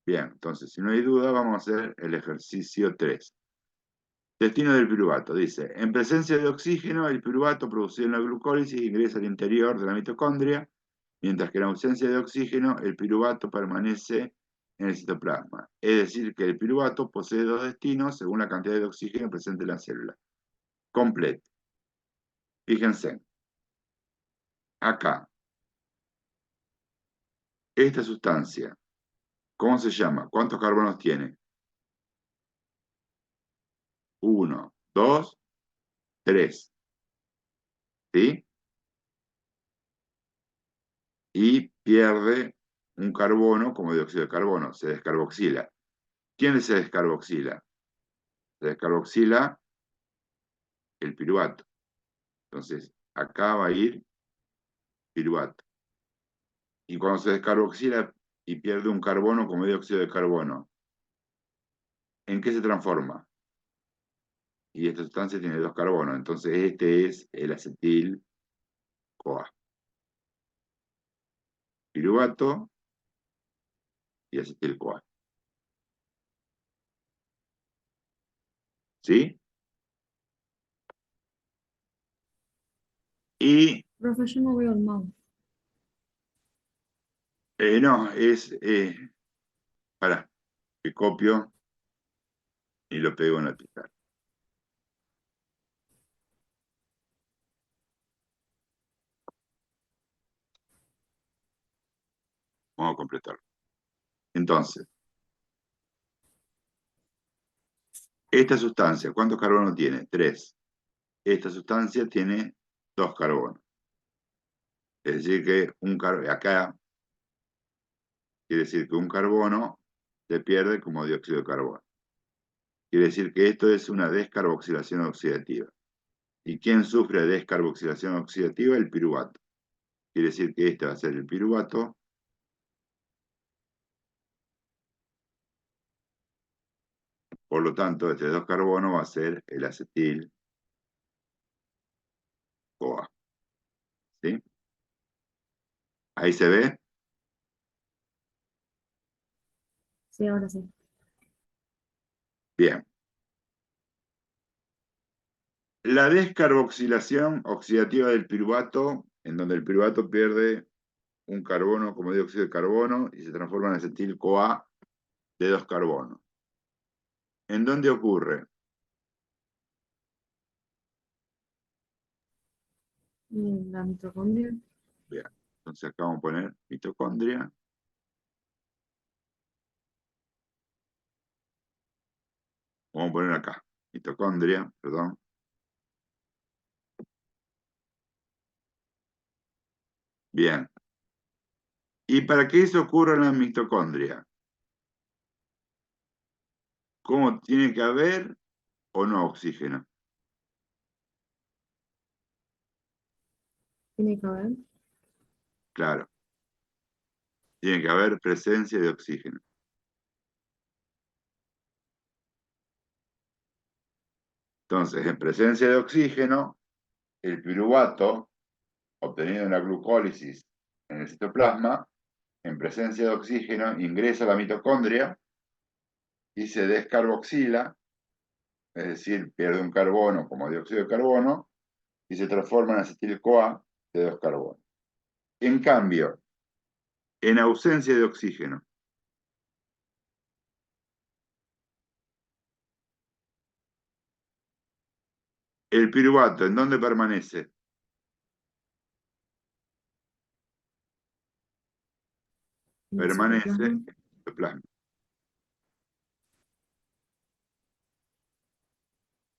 Speaker 1: Bien, entonces, si no hay duda, vamos a hacer el ejercicio 3. Destino del piruvato. Dice, en presencia de oxígeno, el piruvato producido en la glucólisis ingresa al interior de la mitocondria, mientras que en ausencia de oxígeno, el piruvato permanece en el citoplasma. Es decir, que el piruvato posee dos destinos según la cantidad de oxígeno presente en la célula. Completo. Fíjense, acá, esta sustancia, ¿cómo se llama? ¿Cuántos carbonos tiene? 1, 2, 3. ¿Sí? Y pierde un carbono como dióxido de carbono, se descarboxila. ¿Quién se descarboxila? Se descarboxila el piruvato. Entonces, acá va a ir piruvato. Y cuando se descarboxila y pierde un carbono como dióxido de carbono, ¿en qué se transforma? Y esta sustancia tiene dos carbonos, entonces este es el acetil-CoA. Piruvato y acetil-CoA. ¿Sí? Y
Speaker 5: Profe, yo no veo el mouse.
Speaker 1: no, es... pará, que copio y lo pego en la pizarra. Vamos a completarlo. Entonces, esta sustancia, ¿cuántos carbonos tiene? 3. Esta sustancia tiene 2 carbonos. Es decir que acá quiere decir que un carbono se pierde como dióxido de carbono. Quiere decir que esto es una descarboxilación oxidativa. ¿Y quién sufre descarboxilación oxidativa? El piruvato. Quiere decir que este va a ser el piruvato. Por lo tanto, este 2 carbonos va a ser el acetil-CoA. ¿Sí? Ahí se ve.
Speaker 5: Sí, ahora sí.
Speaker 1: Bien. La descarboxilación oxidativa del piruvato, en donde el piruvato pierde un carbono como dióxido de carbono y se transforma en acetil-CoA de 2 carbonos. ¿En dónde ocurre?
Speaker 5: Y la mitocondria.
Speaker 1: Bien, entonces acá vamos a poner mitocondria. Vamos a poner acá, mitocondria, perdón. Bien. ¿Y para qué eso ocurre en la mitocondria? ¿Cómo tiene que haber o no oxígeno?
Speaker 5: Tiene que haber.
Speaker 1: Claro, tiene que haber presencia de oxígeno. Entonces, en presencia de oxígeno, el piruvato, obtenido en la glucólisis en el citoplasma, en presencia de oxígeno, ingresa a la mitocondria y se descarboxila, es decir, pierde un carbono como dióxido de carbono, y se transforma en acetil-CoA de 2 carbonos. En cambio, en ausencia de oxígeno, el piruvato, ¿en dónde permanece?
Speaker 5: En el
Speaker 1: Permanece
Speaker 5: citoplasma.
Speaker 1: en el citoplasma.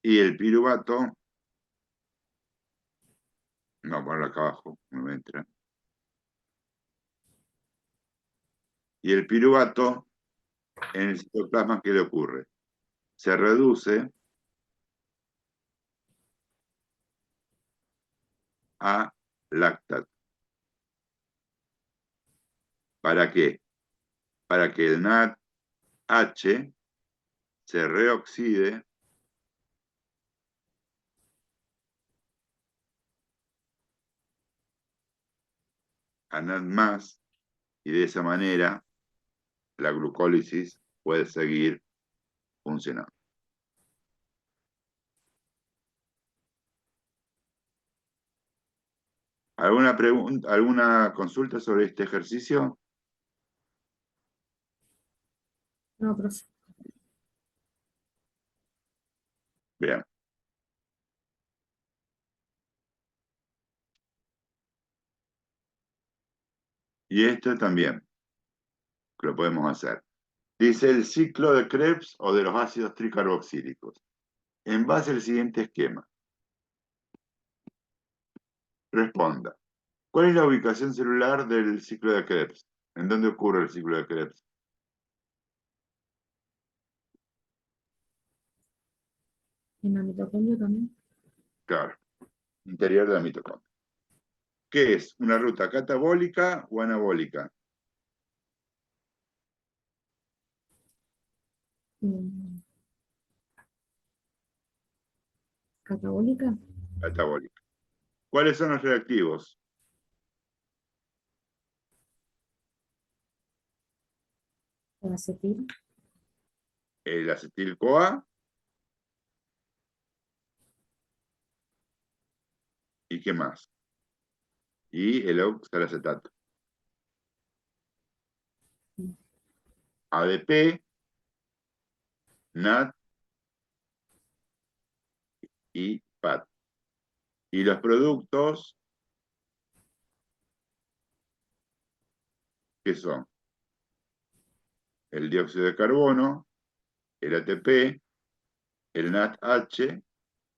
Speaker 1: Y el piruvato, vamos a ponerlo acá abajo, no me entra. Y el piruvato, en el citoplasma, ¿qué le ocurre? Se reduce a lactato. ¿Para qué? Para que el NADH se reoxide a NAD+, y de esa manera la glucólisis puede seguir funcionando. ¿Alguna pregunta, alguna consulta sobre este ejercicio?
Speaker 5: No, profe.
Speaker 1: Bien. Y esto también lo podemos hacer. Dice el ciclo de Krebs o de los ácidos tricarboxílicos. En base al siguiente esquema. Responda. ¿Cuál es la ubicación celular del ciclo de Krebs? ¿En dónde ocurre el ciclo de Krebs?
Speaker 5: En la mitocondria también.
Speaker 1: Claro, interior de la mitocondria. ¿Qué es? ¿Una ruta catabólica o anabólica?
Speaker 5: Mm, Catabólica.
Speaker 1: Catabólica. ¿Cuáles son los reactivos?
Speaker 5: El acetil.
Speaker 1: El acetil-CoA y ¿qué más? Y el oxalacetato.
Speaker 5: Mm.
Speaker 1: ADP, NAT y PAT. Y los productos, ¿qué son? El dióxido de carbono, el ATP, el NADH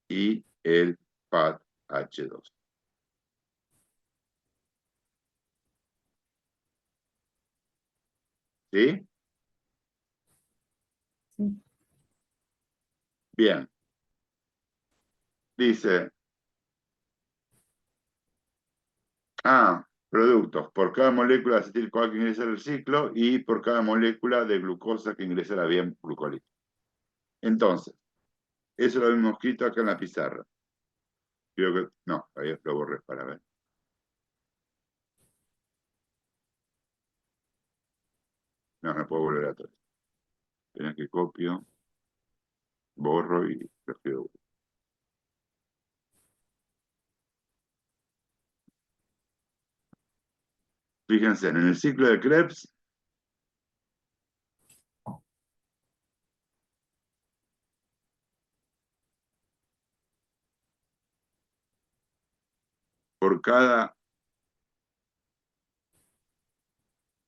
Speaker 1: y el PADH2. ¿Sí?
Speaker 5: Sí.
Speaker 1: Bien. Dice, productos, por cada molécula de acetil-CoA que ingresa al ciclo y por cada molécula de glucosa que ingresa a la vía glucólica. Entonces, eso lo habíamos escrito acá en la pizarra. Creo que, no, ahí lo borré para ver. No, no puedo volver atrás. Tenés que copio, borro y lo escribo. Fíjense, en el ciclo de Krebs, por cada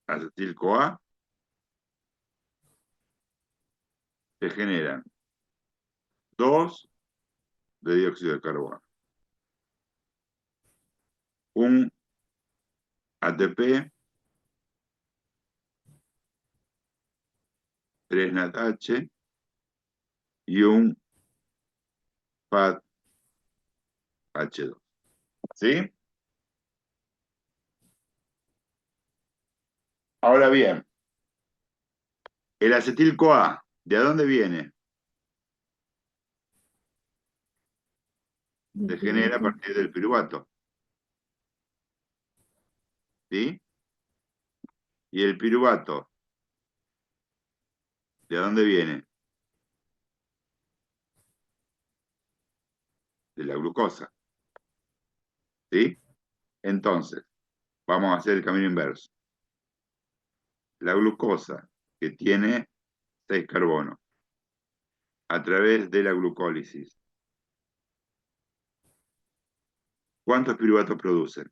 Speaker 1: acetil-CoA se generan 2 de dióxido de carbono, un ATP, 3 NADH y un PADH2. ¿Sí? Ahora bien, el acetil-CoA, ¿de dónde viene?
Speaker 5: Del
Speaker 1: Se genera a
Speaker 5: piruvato.
Speaker 1: partir del piruvato. ¿Sí? Y el piruvato, ¿de dónde viene? De la glucosa. ¿Sí? Entonces, vamos a hacer el camino inverso. La glucosa, que tiene 6 carbonos, a través de la glucólisis, ¿cuántos piruvatos producen?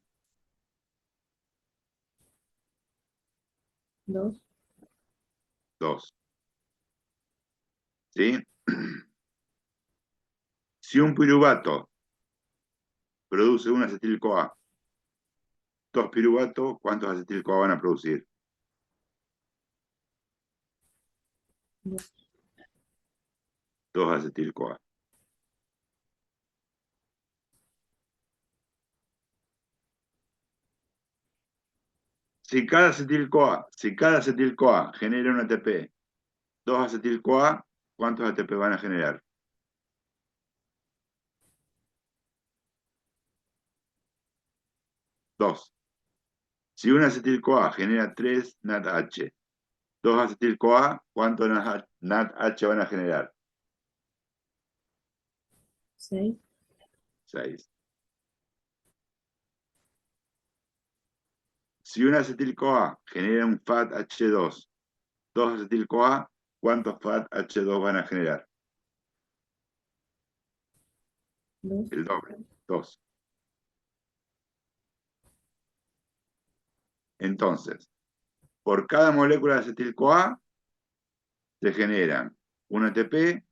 Speaker 5: 2.
Speaker 1: 2. ¿Sí? Si un piruvato produce un acetil-CoA, 2 piruvatos, ¿cuántos acetil-CoA van a producir? 2 acetil-CoA. Si cada acetil-CoA genera un ATP, 2 acetil-CoA, ¿cuántos ATP van a generar? 2. Si un acetil-CoA genera 3 NADH, 2 acetil-CoA, ¿cuántos NADH van a generar?
Speaker 5: 6.
Speaker 1: 6. Si un acetil-CoA genera un FAT-H2, 2 acetil-CoA, ¿cuántos FAT-H2 van a generar?
Speaker 5: 2.
Speaker 1: El doble, 2. Entonces, por cada molécula de acetil-CoA se generan un ATP,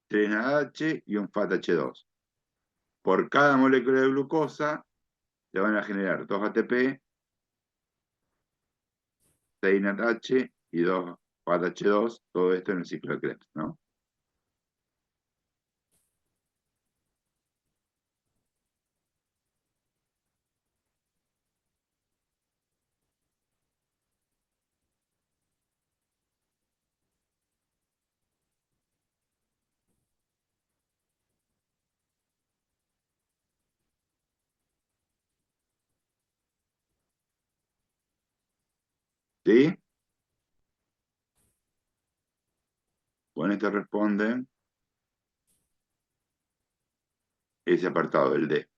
Speaker 1: 3 NADH y un FAT-H2. Por cada molécula de glucosa se van a generar 2 ATP, 6 NADH y 2 FAT-H2, todo esto en el ciclo de Krebs, ¿no? ¿Sí? Con esto responden ese apartado, el D.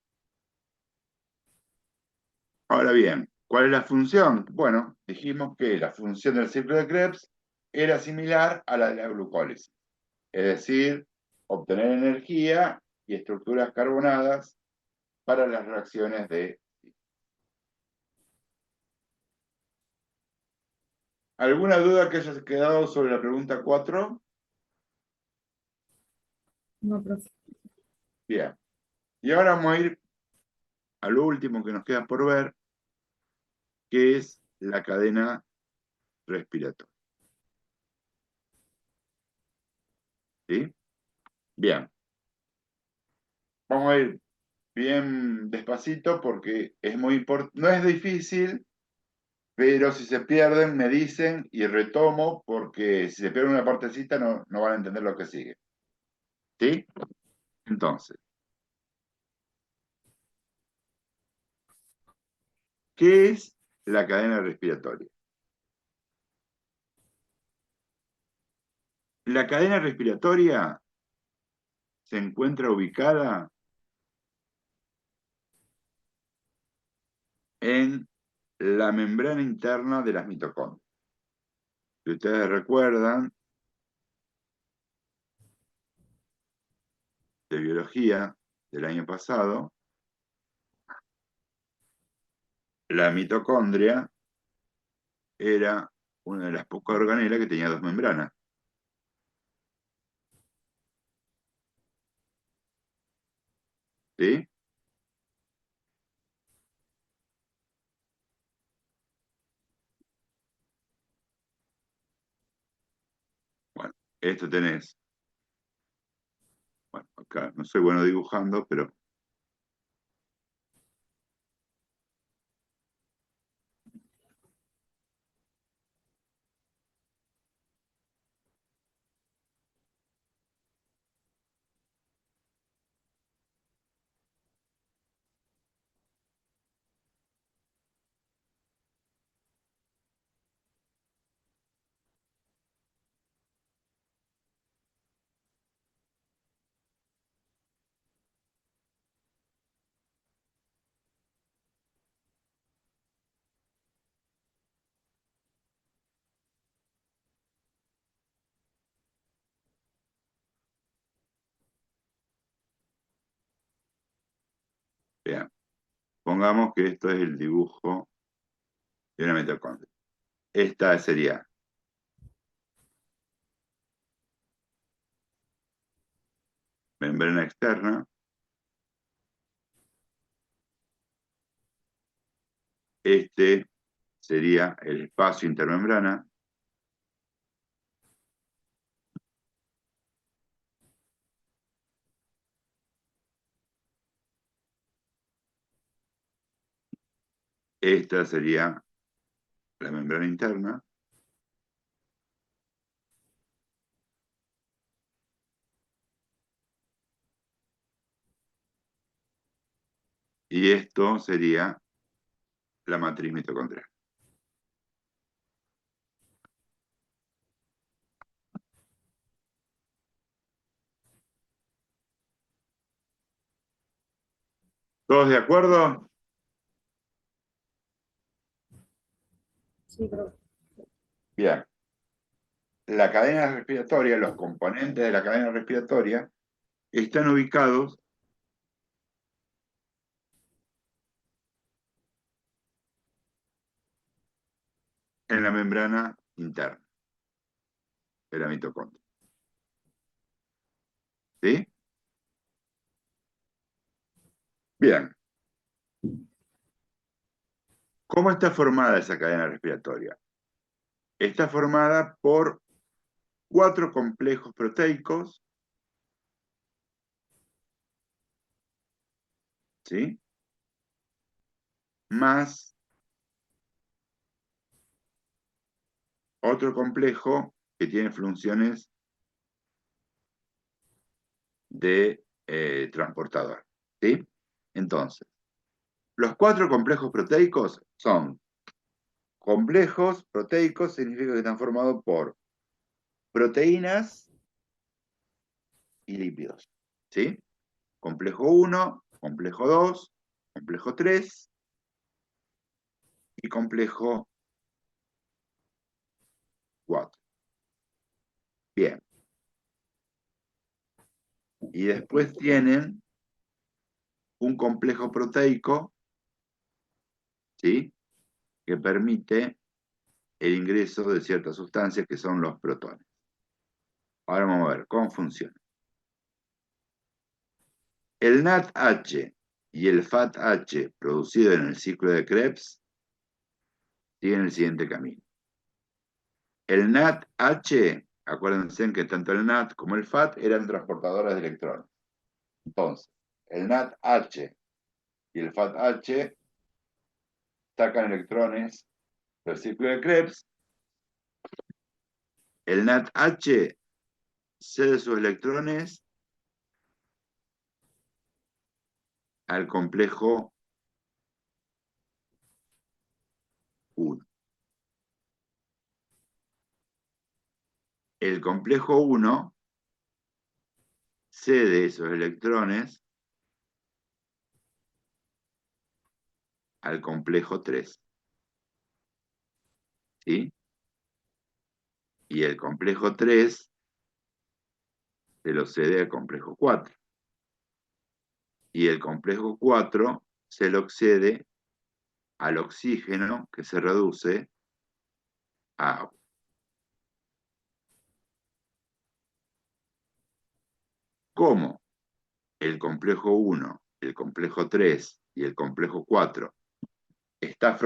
Speaker 1: Ahora bien, ¿cuál es la función? Bueno, dijimos que la función del ciclo de Krebs era similar a la de la glucólisis, es decir, obtener energía y estructuras carbonadas para las reacciones de... ¿Alguna duda que haya quedado sobre la pregunta 4?
Speaker 5: No, profe.
Speaker 1: Bien. Y ahora vamos a ir a lo último que nos queda por ver, que es la cadena respiratoria. ¿Sí? Bien. Vamos a ir bien despacito porque es muy importante. No es difícil, pero si se pierden, me dicen y retomo, porque si se pierde una partecita no van a entender lo que sigue. ¿Sí? Entonces, ¿qué es la cadena respiratoria? La cadena respiratoria se encuentra ubicada en la membrana interna de las mitocondrias. Si ustedes recuerdan de biología del año pasado, la mitocondria era una de las pocas organelas que tenía 2 membranas. ¿Sí? Bueno, esto tenés. Bueno, acá no soy bueno dibujando, pero Bien, pongamos que esto es el dibujo de una mitocondria. Esta sería membrana externa. Este sería el espacio intermembrana. Esta sería la membrana interna. Y esto sería la matriz mitocondrial. ¿Todos de acuerdo?
Speaker 5: Sí, creo.
Speaker 1: Bien. La cadena respiratoria, los componentes de la cadena respiratoria, están ubicados en la membrana interna de la mitocondria. ¿Sí? Bien. ¿Cómo está formada esa cadena respiratoria? Está formada por 4 complejos proteicos, ¿sí? Más otro complejo que tiene funciones de transportador, ¿sí? Entonces, los 4 complejos proteicos son complejos proteicos, significa que están formados por proteínas y lípidos, ¿sí? Complejo 1, complejo 2, complejo 3 y complejo 4. Bien. Y después tienen un complejo proteico, ¿sí? Que permite el ingreso de ciertas sustancias que son los protones. Ahora vamos a ver cómo funciona. El NADH y el FATH producido en el ciclo de Krebs siguen el siguiente camino. El NADH, acuérdense que tanto el NAD como el FAT eran transportadores de electrones. Entonces, el NADH y el FATH sacan electrones del ciclo de Krebs. El NADH cede sus electrones al complejo 1. El complejo 1 cede esos electrones al complejo 3. ¿Sí? Y el complejo 3 se lo cede al complejo 4. Y el complejo 4 se lo cede al oxígeno que se reduce a agua. ¿Cómo el complejo 1, el complejo 3 y el complejo 4 está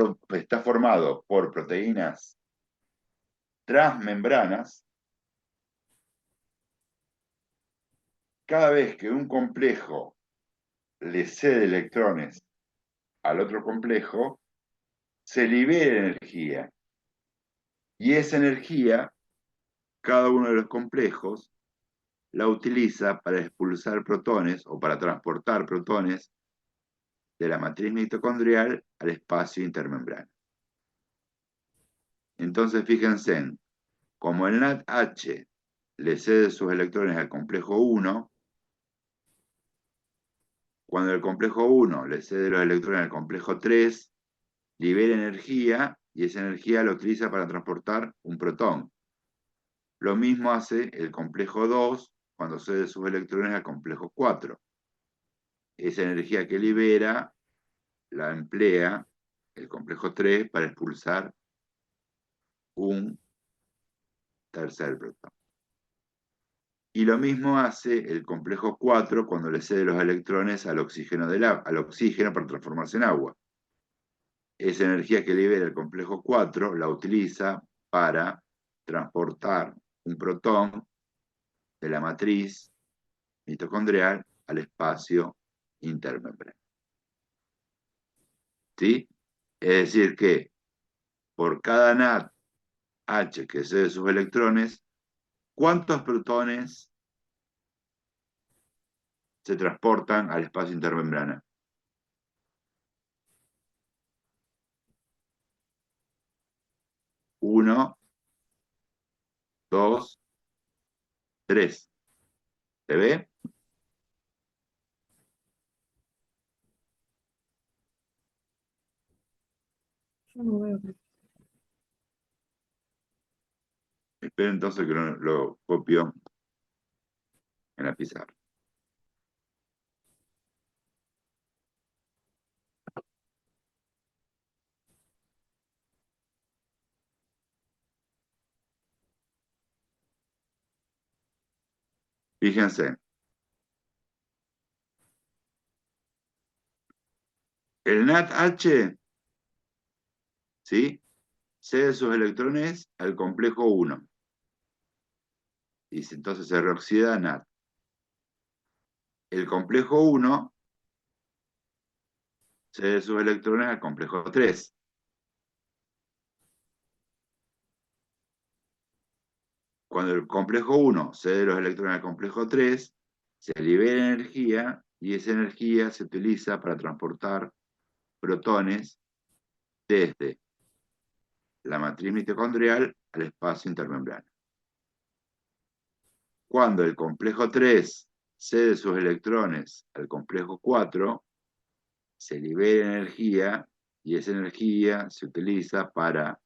Speaker 1: formado por proteínas transmembranas? Cada vez que un complejo le cede electrones al otro complejo, se libera energía. Y esa energía, cada uno de los complejos la utiliza para expulsar protones o para transportar protones de la matriz mitocondrial al espacio intermembrana. Entonces, fíjense, como el NADH le cede sus electrones al complejo 1, cuando el complejo 1 le cede los electrones al complejo 3, libera energía y esa energía la utiliza para transportar un protón. Lo mismo hace el complejo 2 cuando cede sus electrones al complejo 4. esa energía que libera la emplea el complejo 3 para expulsar un tercer protón. Y lo mismo hace el complejo 4 cuando le cede los electrones al oxígeno, al oxígeno para transformarse en agua. Esa energía que libera el complejo 4 la utiliza para transportar un protón de la matriz mitocondrial al espacio intermembrana. ¿Sí? Es decir que por cada NAD H que cede sus electrones, ¿cuántos protones se transportan al espacio intermembrana? 1, 2, 3. ¿Se ve?
Speaker 5: Yo no veo.
Speaker 1: Espero entonces que lo copio en la pizarra. Fíjense, el NADH, ¿sí?, cede sus electrones al complejo 1. Y entonces se reoxida NAD. El complejo 1 cede sus electrones al complejo 3. Cuando el complejo 1 cede los electrones al complejo 3, se libera energía y esa energía se utiliza para transportar protones desde la matriz mitocondrial al espacio intermembrana. Cuando el complejo 3 cede sus electrones al complejo 4, se libera energía y esa energía se utiliza para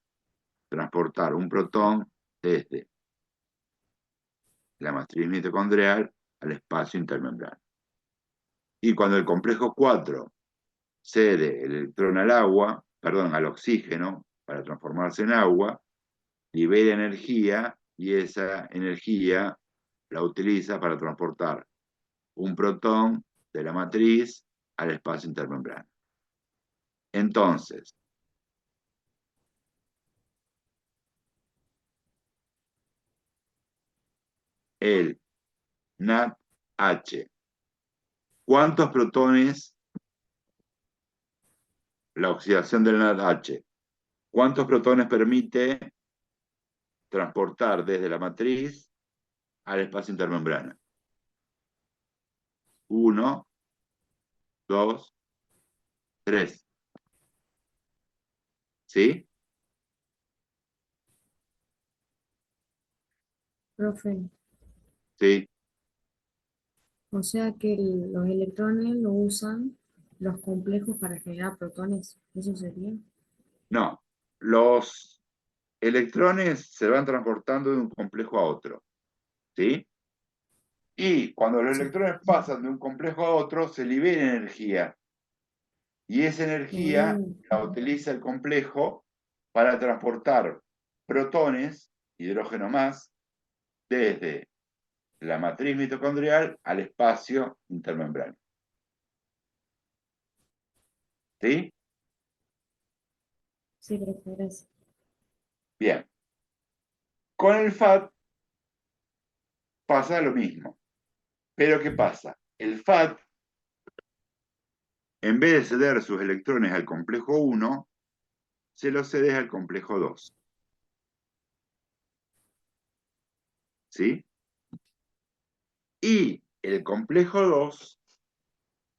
Speaker 1: transportar un protón desde la matriz mitocondrial al espacio intermembrana. Y cuando el complejo 4 cede el electrón al oxígeno para transformarse en agua, libera energía y esa energía la utiliza para transportar un protón de la matriz al espacio intermembrana. Entonces, el NADH, ¿cuántos protones, la oxidación del NADH, cuántos protones permite transportar desde la matriz al espacio intermembrana? 1, 2, 3. ¿Sí?
Speaker 5: Profe,
Speaker 1: Sí.
Speaker 5: o sea que los electrones lo usan los complejos para generar protones. ¿Eso sería?
Speaker 1: No. Los electrones se van transportando de un complejo a otro. ¿Sí? Y cuando los
Speaker 5: Sí.
Speaker 1: electrones pasan de un complejo a otro, se libera energía. Y esa energía la utiliza el complejo para transportar protones, hidrógeno más, desde la matriz mitocondrial al espacio intermembrano. ¿Sí?
Speaker 5: Sí, profe, gracias.
Speaker 1: Bien. Con el FAT pasa lo mismo. Pero ¿qué pasa? El FAT, en vez de ceder sus electrones al complejo 1, se los cede al complejo 2. ¿Sí? Y el complejo 2,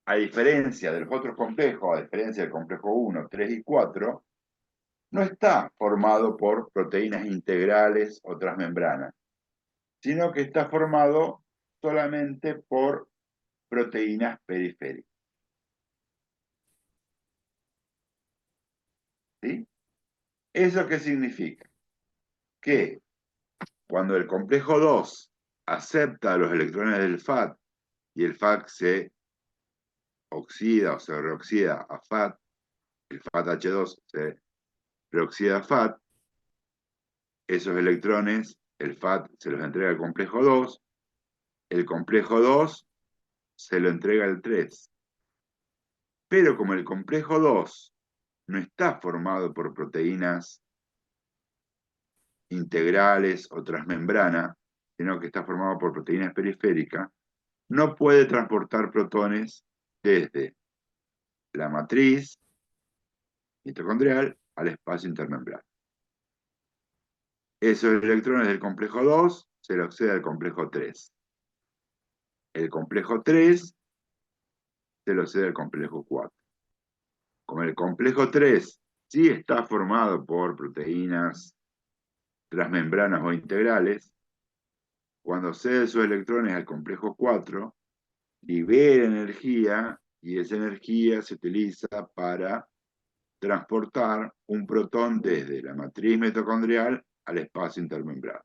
Speaker 1: a diferencia de los otros complejos, a diferencia del complejo 1, 3 y 4, no está formado por proteínas integrales o transmembranas, sino que está formado solamente por proteínas periféricas. ¿Sí? ¿Eso qué significa? Que cuando el complejo 2 acepta los electrones del FAT y el FAT se oxida o se reoxida a FAT, el FAT-H2 se reoxida a FAT, esos electrones, el FAT se los entrega al complejo 2, el complejo 2 se lo entrega al 3. Pero como el complejo 2 no está formado por proteínas integrales o transmembrana, sino que está formado por proteínas periféricas, no puede transportar protones desde la matriz mitocondrial al espacio intermembrana. Esos electrones del complejo 2 se los accede al complejo 3. El complejo 3 se lo cede al complejo 4. Como el complejo 3 sí está formado por proteínas transmembranas o integrales, cuando cede sus electrones al complejo 4, libera energía y esa energía se utiliza para transportar un protón desde la matriz mitocondrial al espacio intermembrano.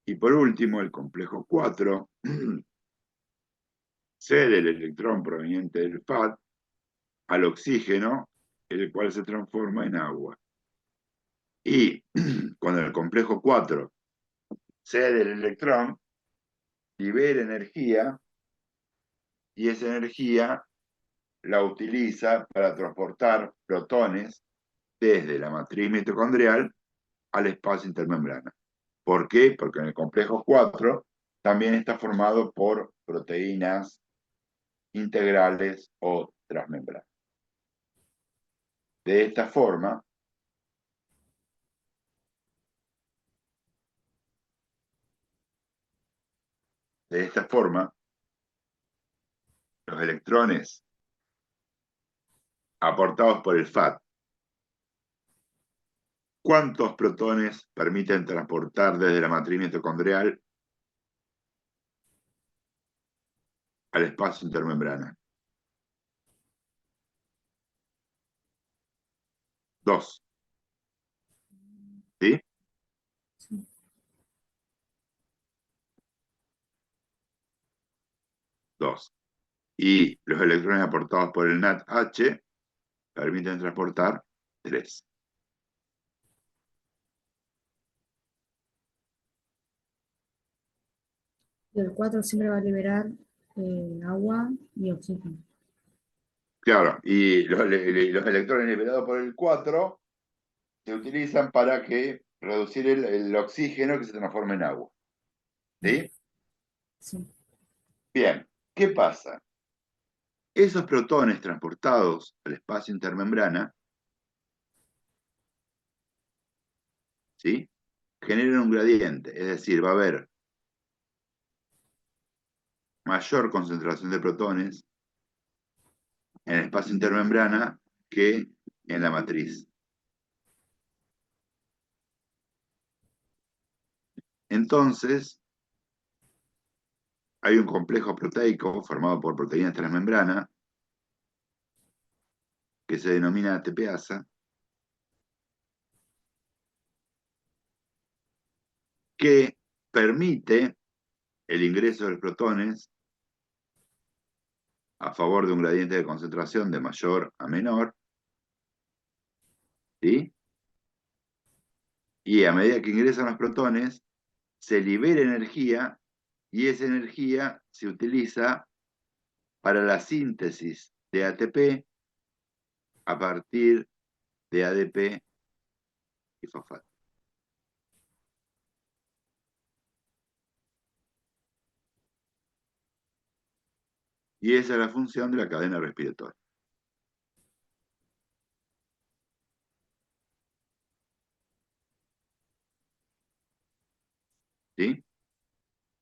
Speaker 1: Y por último, el complejo 4 cede el electrón proveniente del FAT al oxígeno, el cual se transforma en agua. Y cuando el complejo 4 cede el electrón, libera energía y esa energía la utiliza para transportar protones desde la matriz mitocondrial al espacio intermembrana. ¿Por qué? Porque en el complejo 4 también está formado por proteínas integrales o transmembranas. De esta forma, los electrones aportados por el FAT, ¿cuántos protones permiten transportar desde la matriz mitocondrial al espacio intermembrana? 2. ¿Sí?
Speaker 5: Sí.
Speaker 1: 2. Y los electrones aportados por el NADH permiten transportar 3.
Speaker 5: Y el 4 siempre va a liberar agua y oxígeno.
Speaker 1: Claro, y los electrones liberados por el 4 se utilizan para reducir el oxígeno que se transforma en agua. ¿Sí?
Speaker 5: Sí.
Speaker 1: Bien, ¿qué pasa? Esos protones transportados al espacio intermembrana, ¿sí?, generan un gradiente, es decir, va a haber mayor concentración de protones en el espacio intermembrana que en la matriz. Entonces, hay un complejo proteico formado por proteínas transmembrana que se denomina ATPasa, que permite el ingreso de los protones a favor de un gradiente de concentración de mayor a menor, ¿sí? Y a medida que ingresan los protones, se libera energía y esa energía se utiliza para la síntesis de ATP a partir de ADP y fosfato. Y esa es la función de la cadena respiratoria. ¿Sí?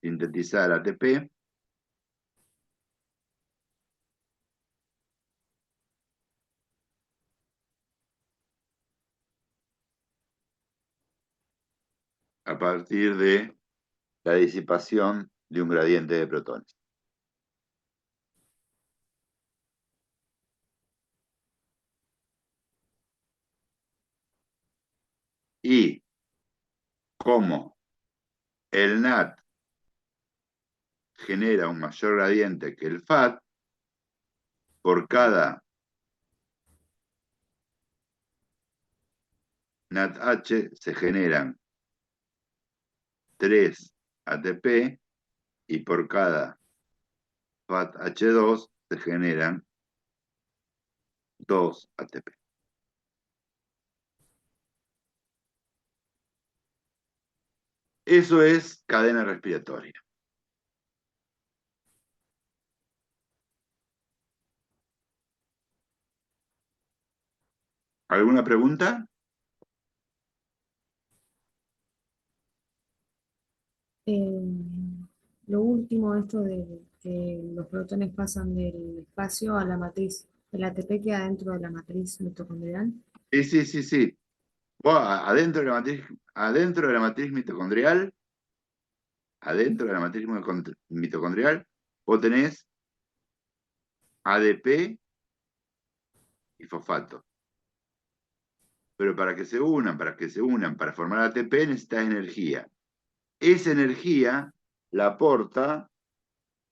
Speaker 1: Sintetizar ATP a partir de la disipación de un gradiente de protones. Y como el NAT genera un mayor gradiente que el FAT, por cada NADH se generan 3 ATP y por cada FATH2 se generan 2 ATP. Eso es cadena respiratoria. ¿Alguna pregunta?
Speaker 5: Lo último, esto de que los protones pasan del espacio a la matriz, el ATP queda dentro de la matriz mitocondrial.
Speaker 1: Sí. Vos, adentro de la matriz mitocondrial, vos tenés ADP y fosfato. Pero para que se unan, para formar ATP necesitas energía. Esa energía la aporta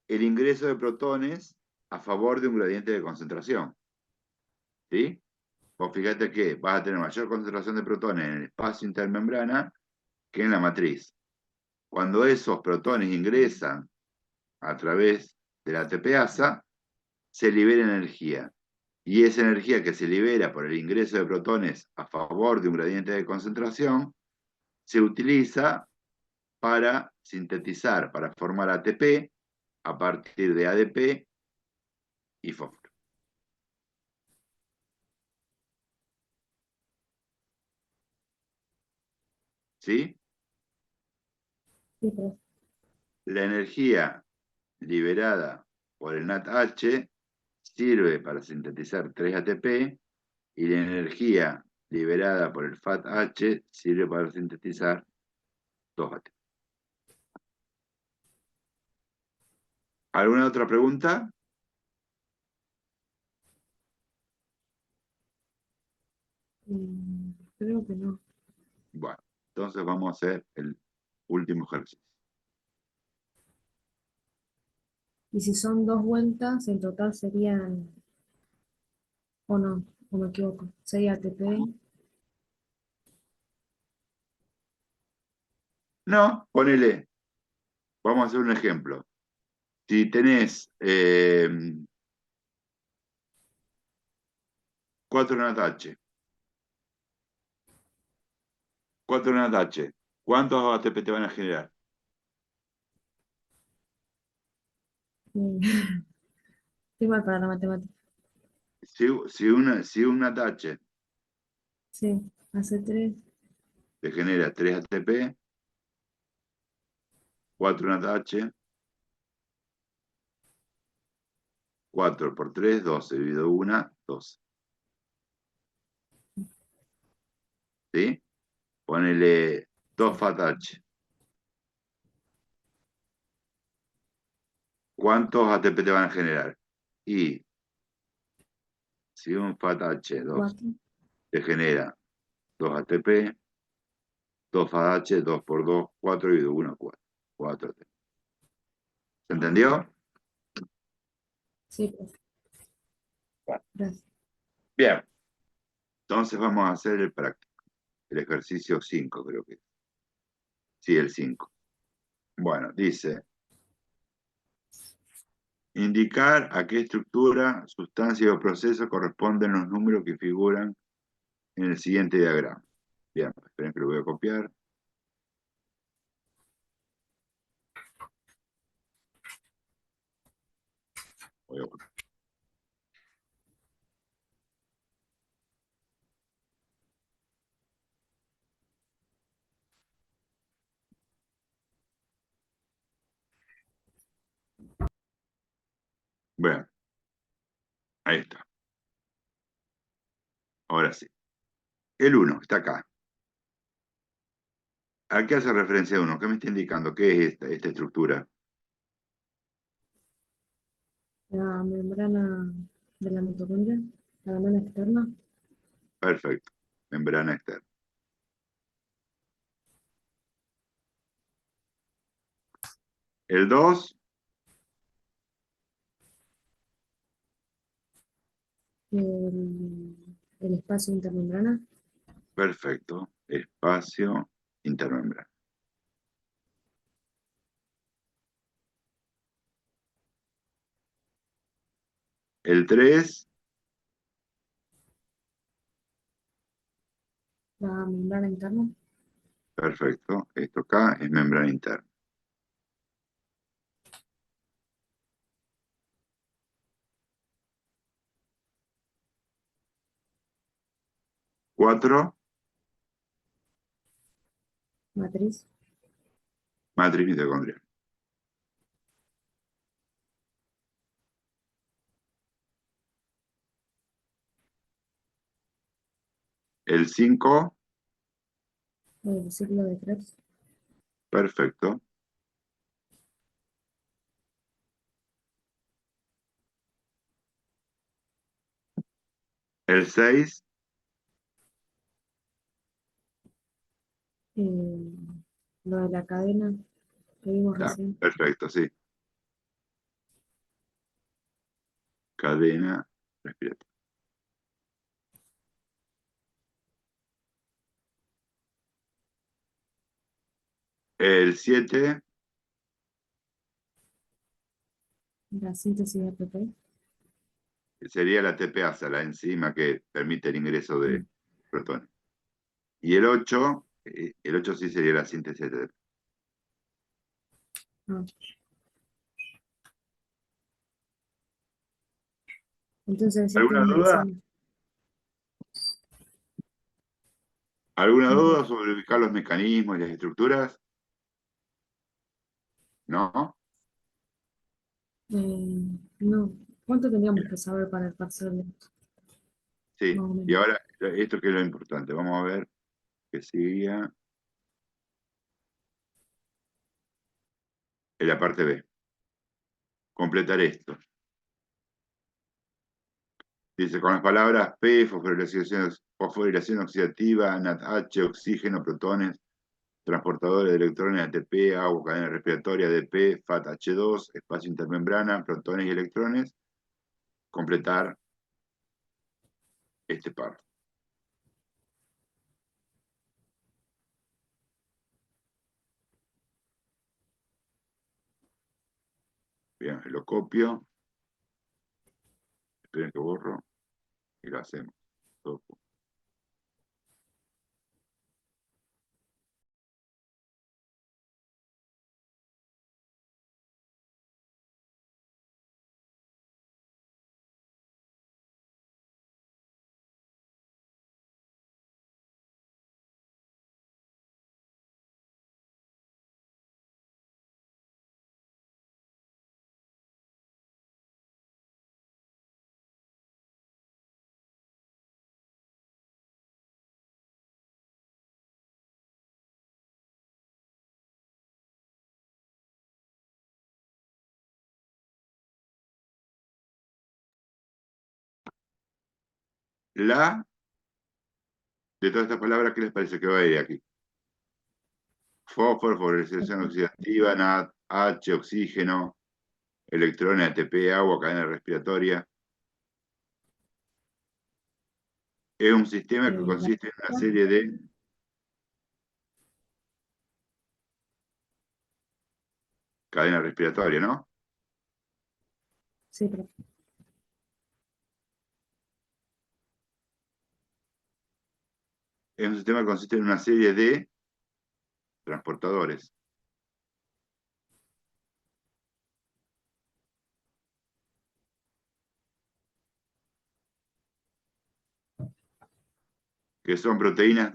Speaker 1: el ingreso de protones a favor de un gradiente de concentración. ¿Sí? Vos fíjate que vas a tener mayor concentración de protones en el espacio intermembrana que en la matriz. Cuando esos protones ingresan a través de la ATPasa, se libera energía. Y esa energía que se libera por el ingreso de protones a favor de un gradiente de concentración, se utiliza para sintetizar, para formar ATP a partir de ADP y fósforo. ¿Sí?
Speaker 5: Sí, profe.
Speaker 1: La energía liberada por el NADH sirve para sintetizar 3 ATP y la energía liberada por el FATH sirve para sintetizar 2 ATP. ¿Alguna otra pregunta?
Speaker 5: Creo que no.
Speaker 1: Bueno, entonces vamos a hacer el último ejercicio.
Speaker 5: Y si son 2 vueltas, en total serían, o no, o me equivoco, sería ATP.
Speaker 1: No, ponele, vamos a hacer un ejemplo. Si tenés 4 NADH, 4 NADH, ¿cuántos ATP te van a generar?
Speaker 5: Estoy mal para la matemática.
Speaker 1: Si un NADH
Speaker 5: Sí, hace 3.
Speaker 1: te genera 3 ATP, 4 NADH, 4 por 3, 12, dividido 1, 12. ¿Sí? Ponele 2 FATH. ¿Cuántos ATP te van a generar? Y si un FATH 2
Speaker 5: 4.
Speaker 1: te genera 2 ATP, 2 FATH, 2 por 2, 4 dividido 1, 4. 4 ATP. ¿Se entendió?
Speaker 5: Sí, profe. Gracias.
Speaker 1: Bien. Entonces vamos a hacer el práctico. El ejercicio 5 creo que es. Sí, el 5. Bueno, dice, indicar a qué estructura, sustancia o proceso corresponden los números que figuran en el siguiente diagrama. Bien, esperen que lo voy a copiar. Voy a copiar. Bueno, ahí está. Ahora sí. El 1 está acá. ¿A qué hace referencia 1? ¿Qué me está indicando? ¿Qué es esta estructura?
Speaker 5: La membrana de la mitocondria, la membrana externa.
Speaker 1: Perfecto. Membrana externa. El 2
Speaker 5: el espacio intermembrana.
Speaker 1: Perfecto. Espacio intermembrana. El 3,
Speaker 5: La membrana interna.
Speaker 1: perfecto. Esto acá es membrana interna. 4,
Speaker 5: Matriz.
Speaker 1: matriz mitocondrial. El 5,
Speaker 5: El ciclo de Krebs.
Speaker 1: perfecto. El 6,
Speaker 5: eh, lo de la cadena que vimos recién.
Speaker 1: perfecto, sí. Cadena respiratoria. El 7,
Speaker 5: La síntesis de ATP.
Speaker 1: sería la TPasa, la enzima que permite el ingreso de
Speaker 5: Mm.
Speaker 1: protones. Y el 8 sí sería la síntesis de...
Speaker 5: Ah. Entonces el 7
Speaker 1: ¿Alguna
Speaker 5: es
Speaker 1: duda?
Speaker 5: enzima.
Speaker 1: ¿Alguna
Speaker 5: No,
Speaker 1: duda sobre ubicar los mecanismos y las estructuras? ¿No?
Speaker 5: no. ¿Cuánto tendríamos que saber para el parcial?
Speaker 1: Sí.
Speaker 5: Más o
Speaker 1: Y
Speaker 5: menos.
Speaker 1: ahora, esto que es lo importante. Vamos a ver qué seguía en la parte B. Completar esto. Dice, con las palabras P, fosforilación oxidativa, NADH, oxígeno, protones, transportadores de electrones, ATP, agua, cadena respiratoria, ADP, FAT-H2, espacio intermembrana, protones y electrones, completar este párrafo. Bien, lo copio, esperen que borro y lo hacemos. Todo. La, de todas estas palabras, ¿qué les parece que va a ir aquí? Fósforo, fosforilación oxidativa, NADH, oxígeno, electrones, ATP, agua, cadena respiratoria. Es un sistema que
Speaker 5: La
Speaker 1: consiste en una serie de... Cadena respiratoria, ¿no?
Speaker 5: sí, pero
Speaker 1: Es un sistema que consiste en una serie de transportadores, que son proteínas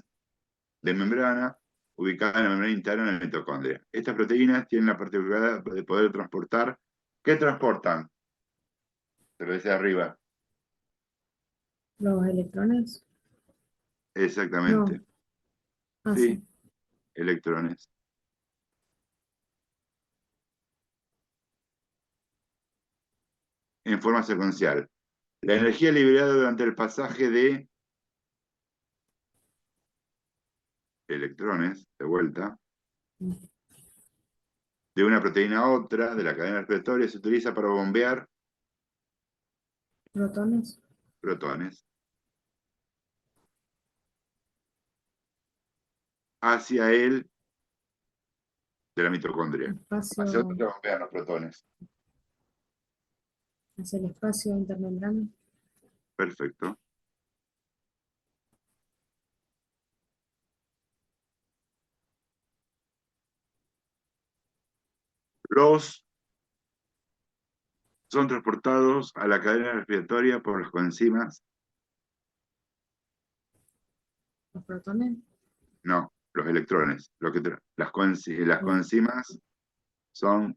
Speaker 1: de membrana ubicadas en la membrana interna de la mitocondria. Estas proteínas tienen la particularidad de poder transportar. ¿Qué transportan? Se lo decía arriba.
Speaker 5: los electrones. No.
Speaker 1: Exactamente.
Speaker 5: Ah,
Speaker 1: Sí,
Speaker 5: sí.
Speaker 1: electrones. En forma secuencial. La energía liberada durante el pasaje de electrones, de vuelta,
Speaker 5: Mm.
Speaker 1: de una proteína a otra, de la cadena respiratoria, se utiliza para bombear
Speaker 5: Protones.
Speaker 1: protones hacia el de la mitocondria.
Speaker 5: Espacio,
Speaker 1: Hacia dónde bombean los protones.
Speaker 5: hacia el espacio intermembrana.
Speaker 1: Perfecto. Los son transportados a la cadena respiratoria por las coenzimas.
Speaker 5: Los protones.
Speaker 1: No, los electrones. Las coenzimas son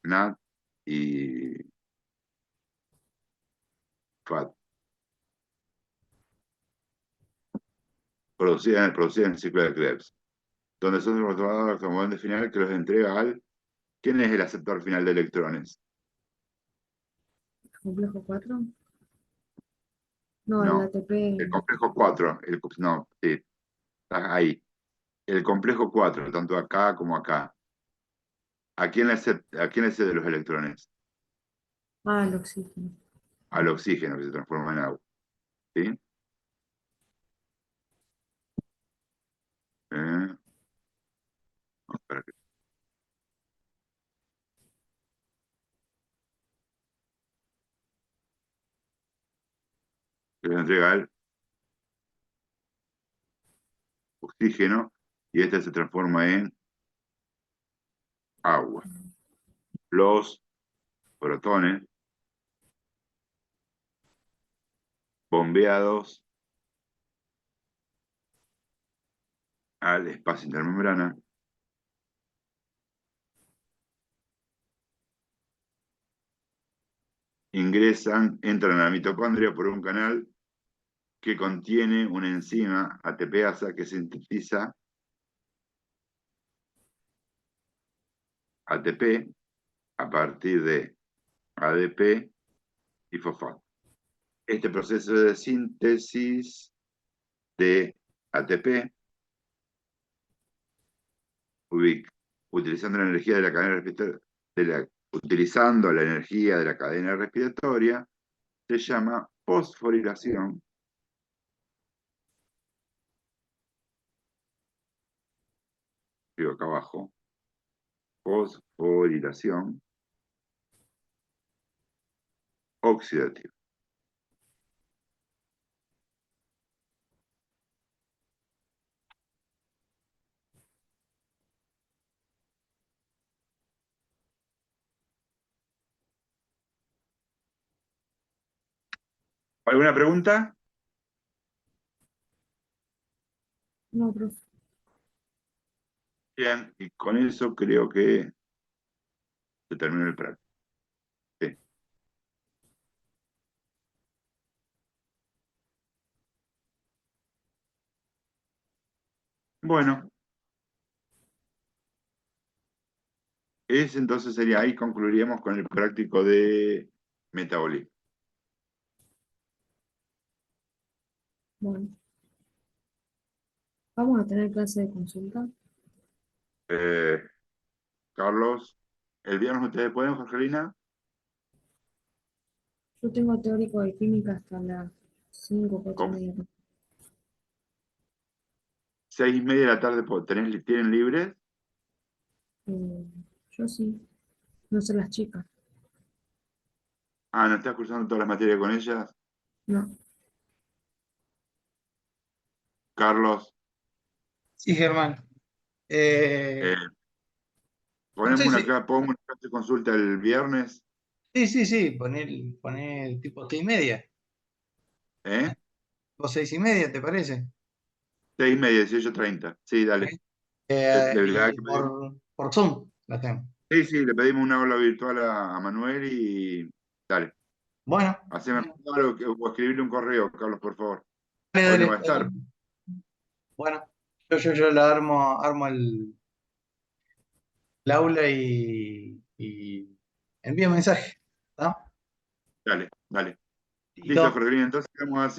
Speaker 1: NAD y FAT. Producidas en el ciclo de Krebs. Donde son transportados al componente final que los entrega al... ¿Quién es el aceptor final de electrones?
Speaker 5: Complejo 4. No, el
Speaker 1: No,
Speaker 5: ATP.
Speaker 1: el complejo 4. No, sí, está ahí. El complejo 4, tanto acá como acá. ¿A quién le cede los electrones?
Speaker 5: Ah, el oxígeno.
Speaker 1: Al oxígeno que se transforma en agua. ¿Sí? Eh, para que- que le entrega el oxígeno y este se transforma en agua. Los protones bombeados al espacio intermembrana entran a la mitocondria por un canal que contiene una enzima ATPasa que sintetiza ATP a partir de ADP y fosfato. Este proceso de síntesis de ATP, utilizando la energía de la cadena respiratoria, utilizando la energía de la cadena respiratoria, se llama fosforilación. Digo acá abajo, fosforilación oxidativa. ¿Alguna pregunta?
Speaker 5: No, profe.
Speaker 1: Bien, y con eso creo que se terminó el práctico. Sí. Bueno, entonces sería ahí, concluiríamos con el práctico de metabolismo.
Speaker 5: Bueno, vamos a tener clase de consulta.
Speaker 1: Eh, Carlos, ¿el viernes ustedes pueden, Jorgelina?
Speaker 5: Yo tengo teórico de química hasta las 5, 4 y
Speaker 1: ¿Cómo?
Speaker 5: media.
Speaker 1: 6:30 de la tarde, ¿tienen libres?
Speaker 5: Eh, yo sí, no sé las chicas.
Speaker 1: Ah, ¿no estás cursando todas las materias con ellas?
Speaker 5: No,
Speaker 1: Carlos,
Speaker 4: Sí, Germán.
Speaker 1: eh,
Speaker 4: No sé si.
Speaker 1: ponemos una clase de consulta el viernes,
Speaker 4: Sí, sí, sí, poner tipo 6:30
Speaker 1: ¿eh?
Speaker 4: o 6:30, ¿te parece?
Speaker 1: 6:30, 18:30. Sí, dale.
Speaker 4: ¿Eh?
Speaker 1: ¿Verdad
Speaker 4: Y
Speaker 1: que pedimos?
Speaker 4: por Zoom la hacemos.
Speaker 1: Sí, sí, le pedimos una aula virtual a Manuel y dale.
Speaker 4: Bueno,
Speaker 1: Haceme o escribirle un correo, Carlos, por favor.
Speaker 4: dale,
Speaker 1: Hoy no va
Speaker 4: dale.
Speaker 1: a estar.
Speaker 4: Bueno, yo la armo el aula y envío mensaje. ¿No?
Speaker 1: Dale, dale. Listo,
Speaker 4: Listo.
Speaker 1: Jorgelina, entonces quedamos así.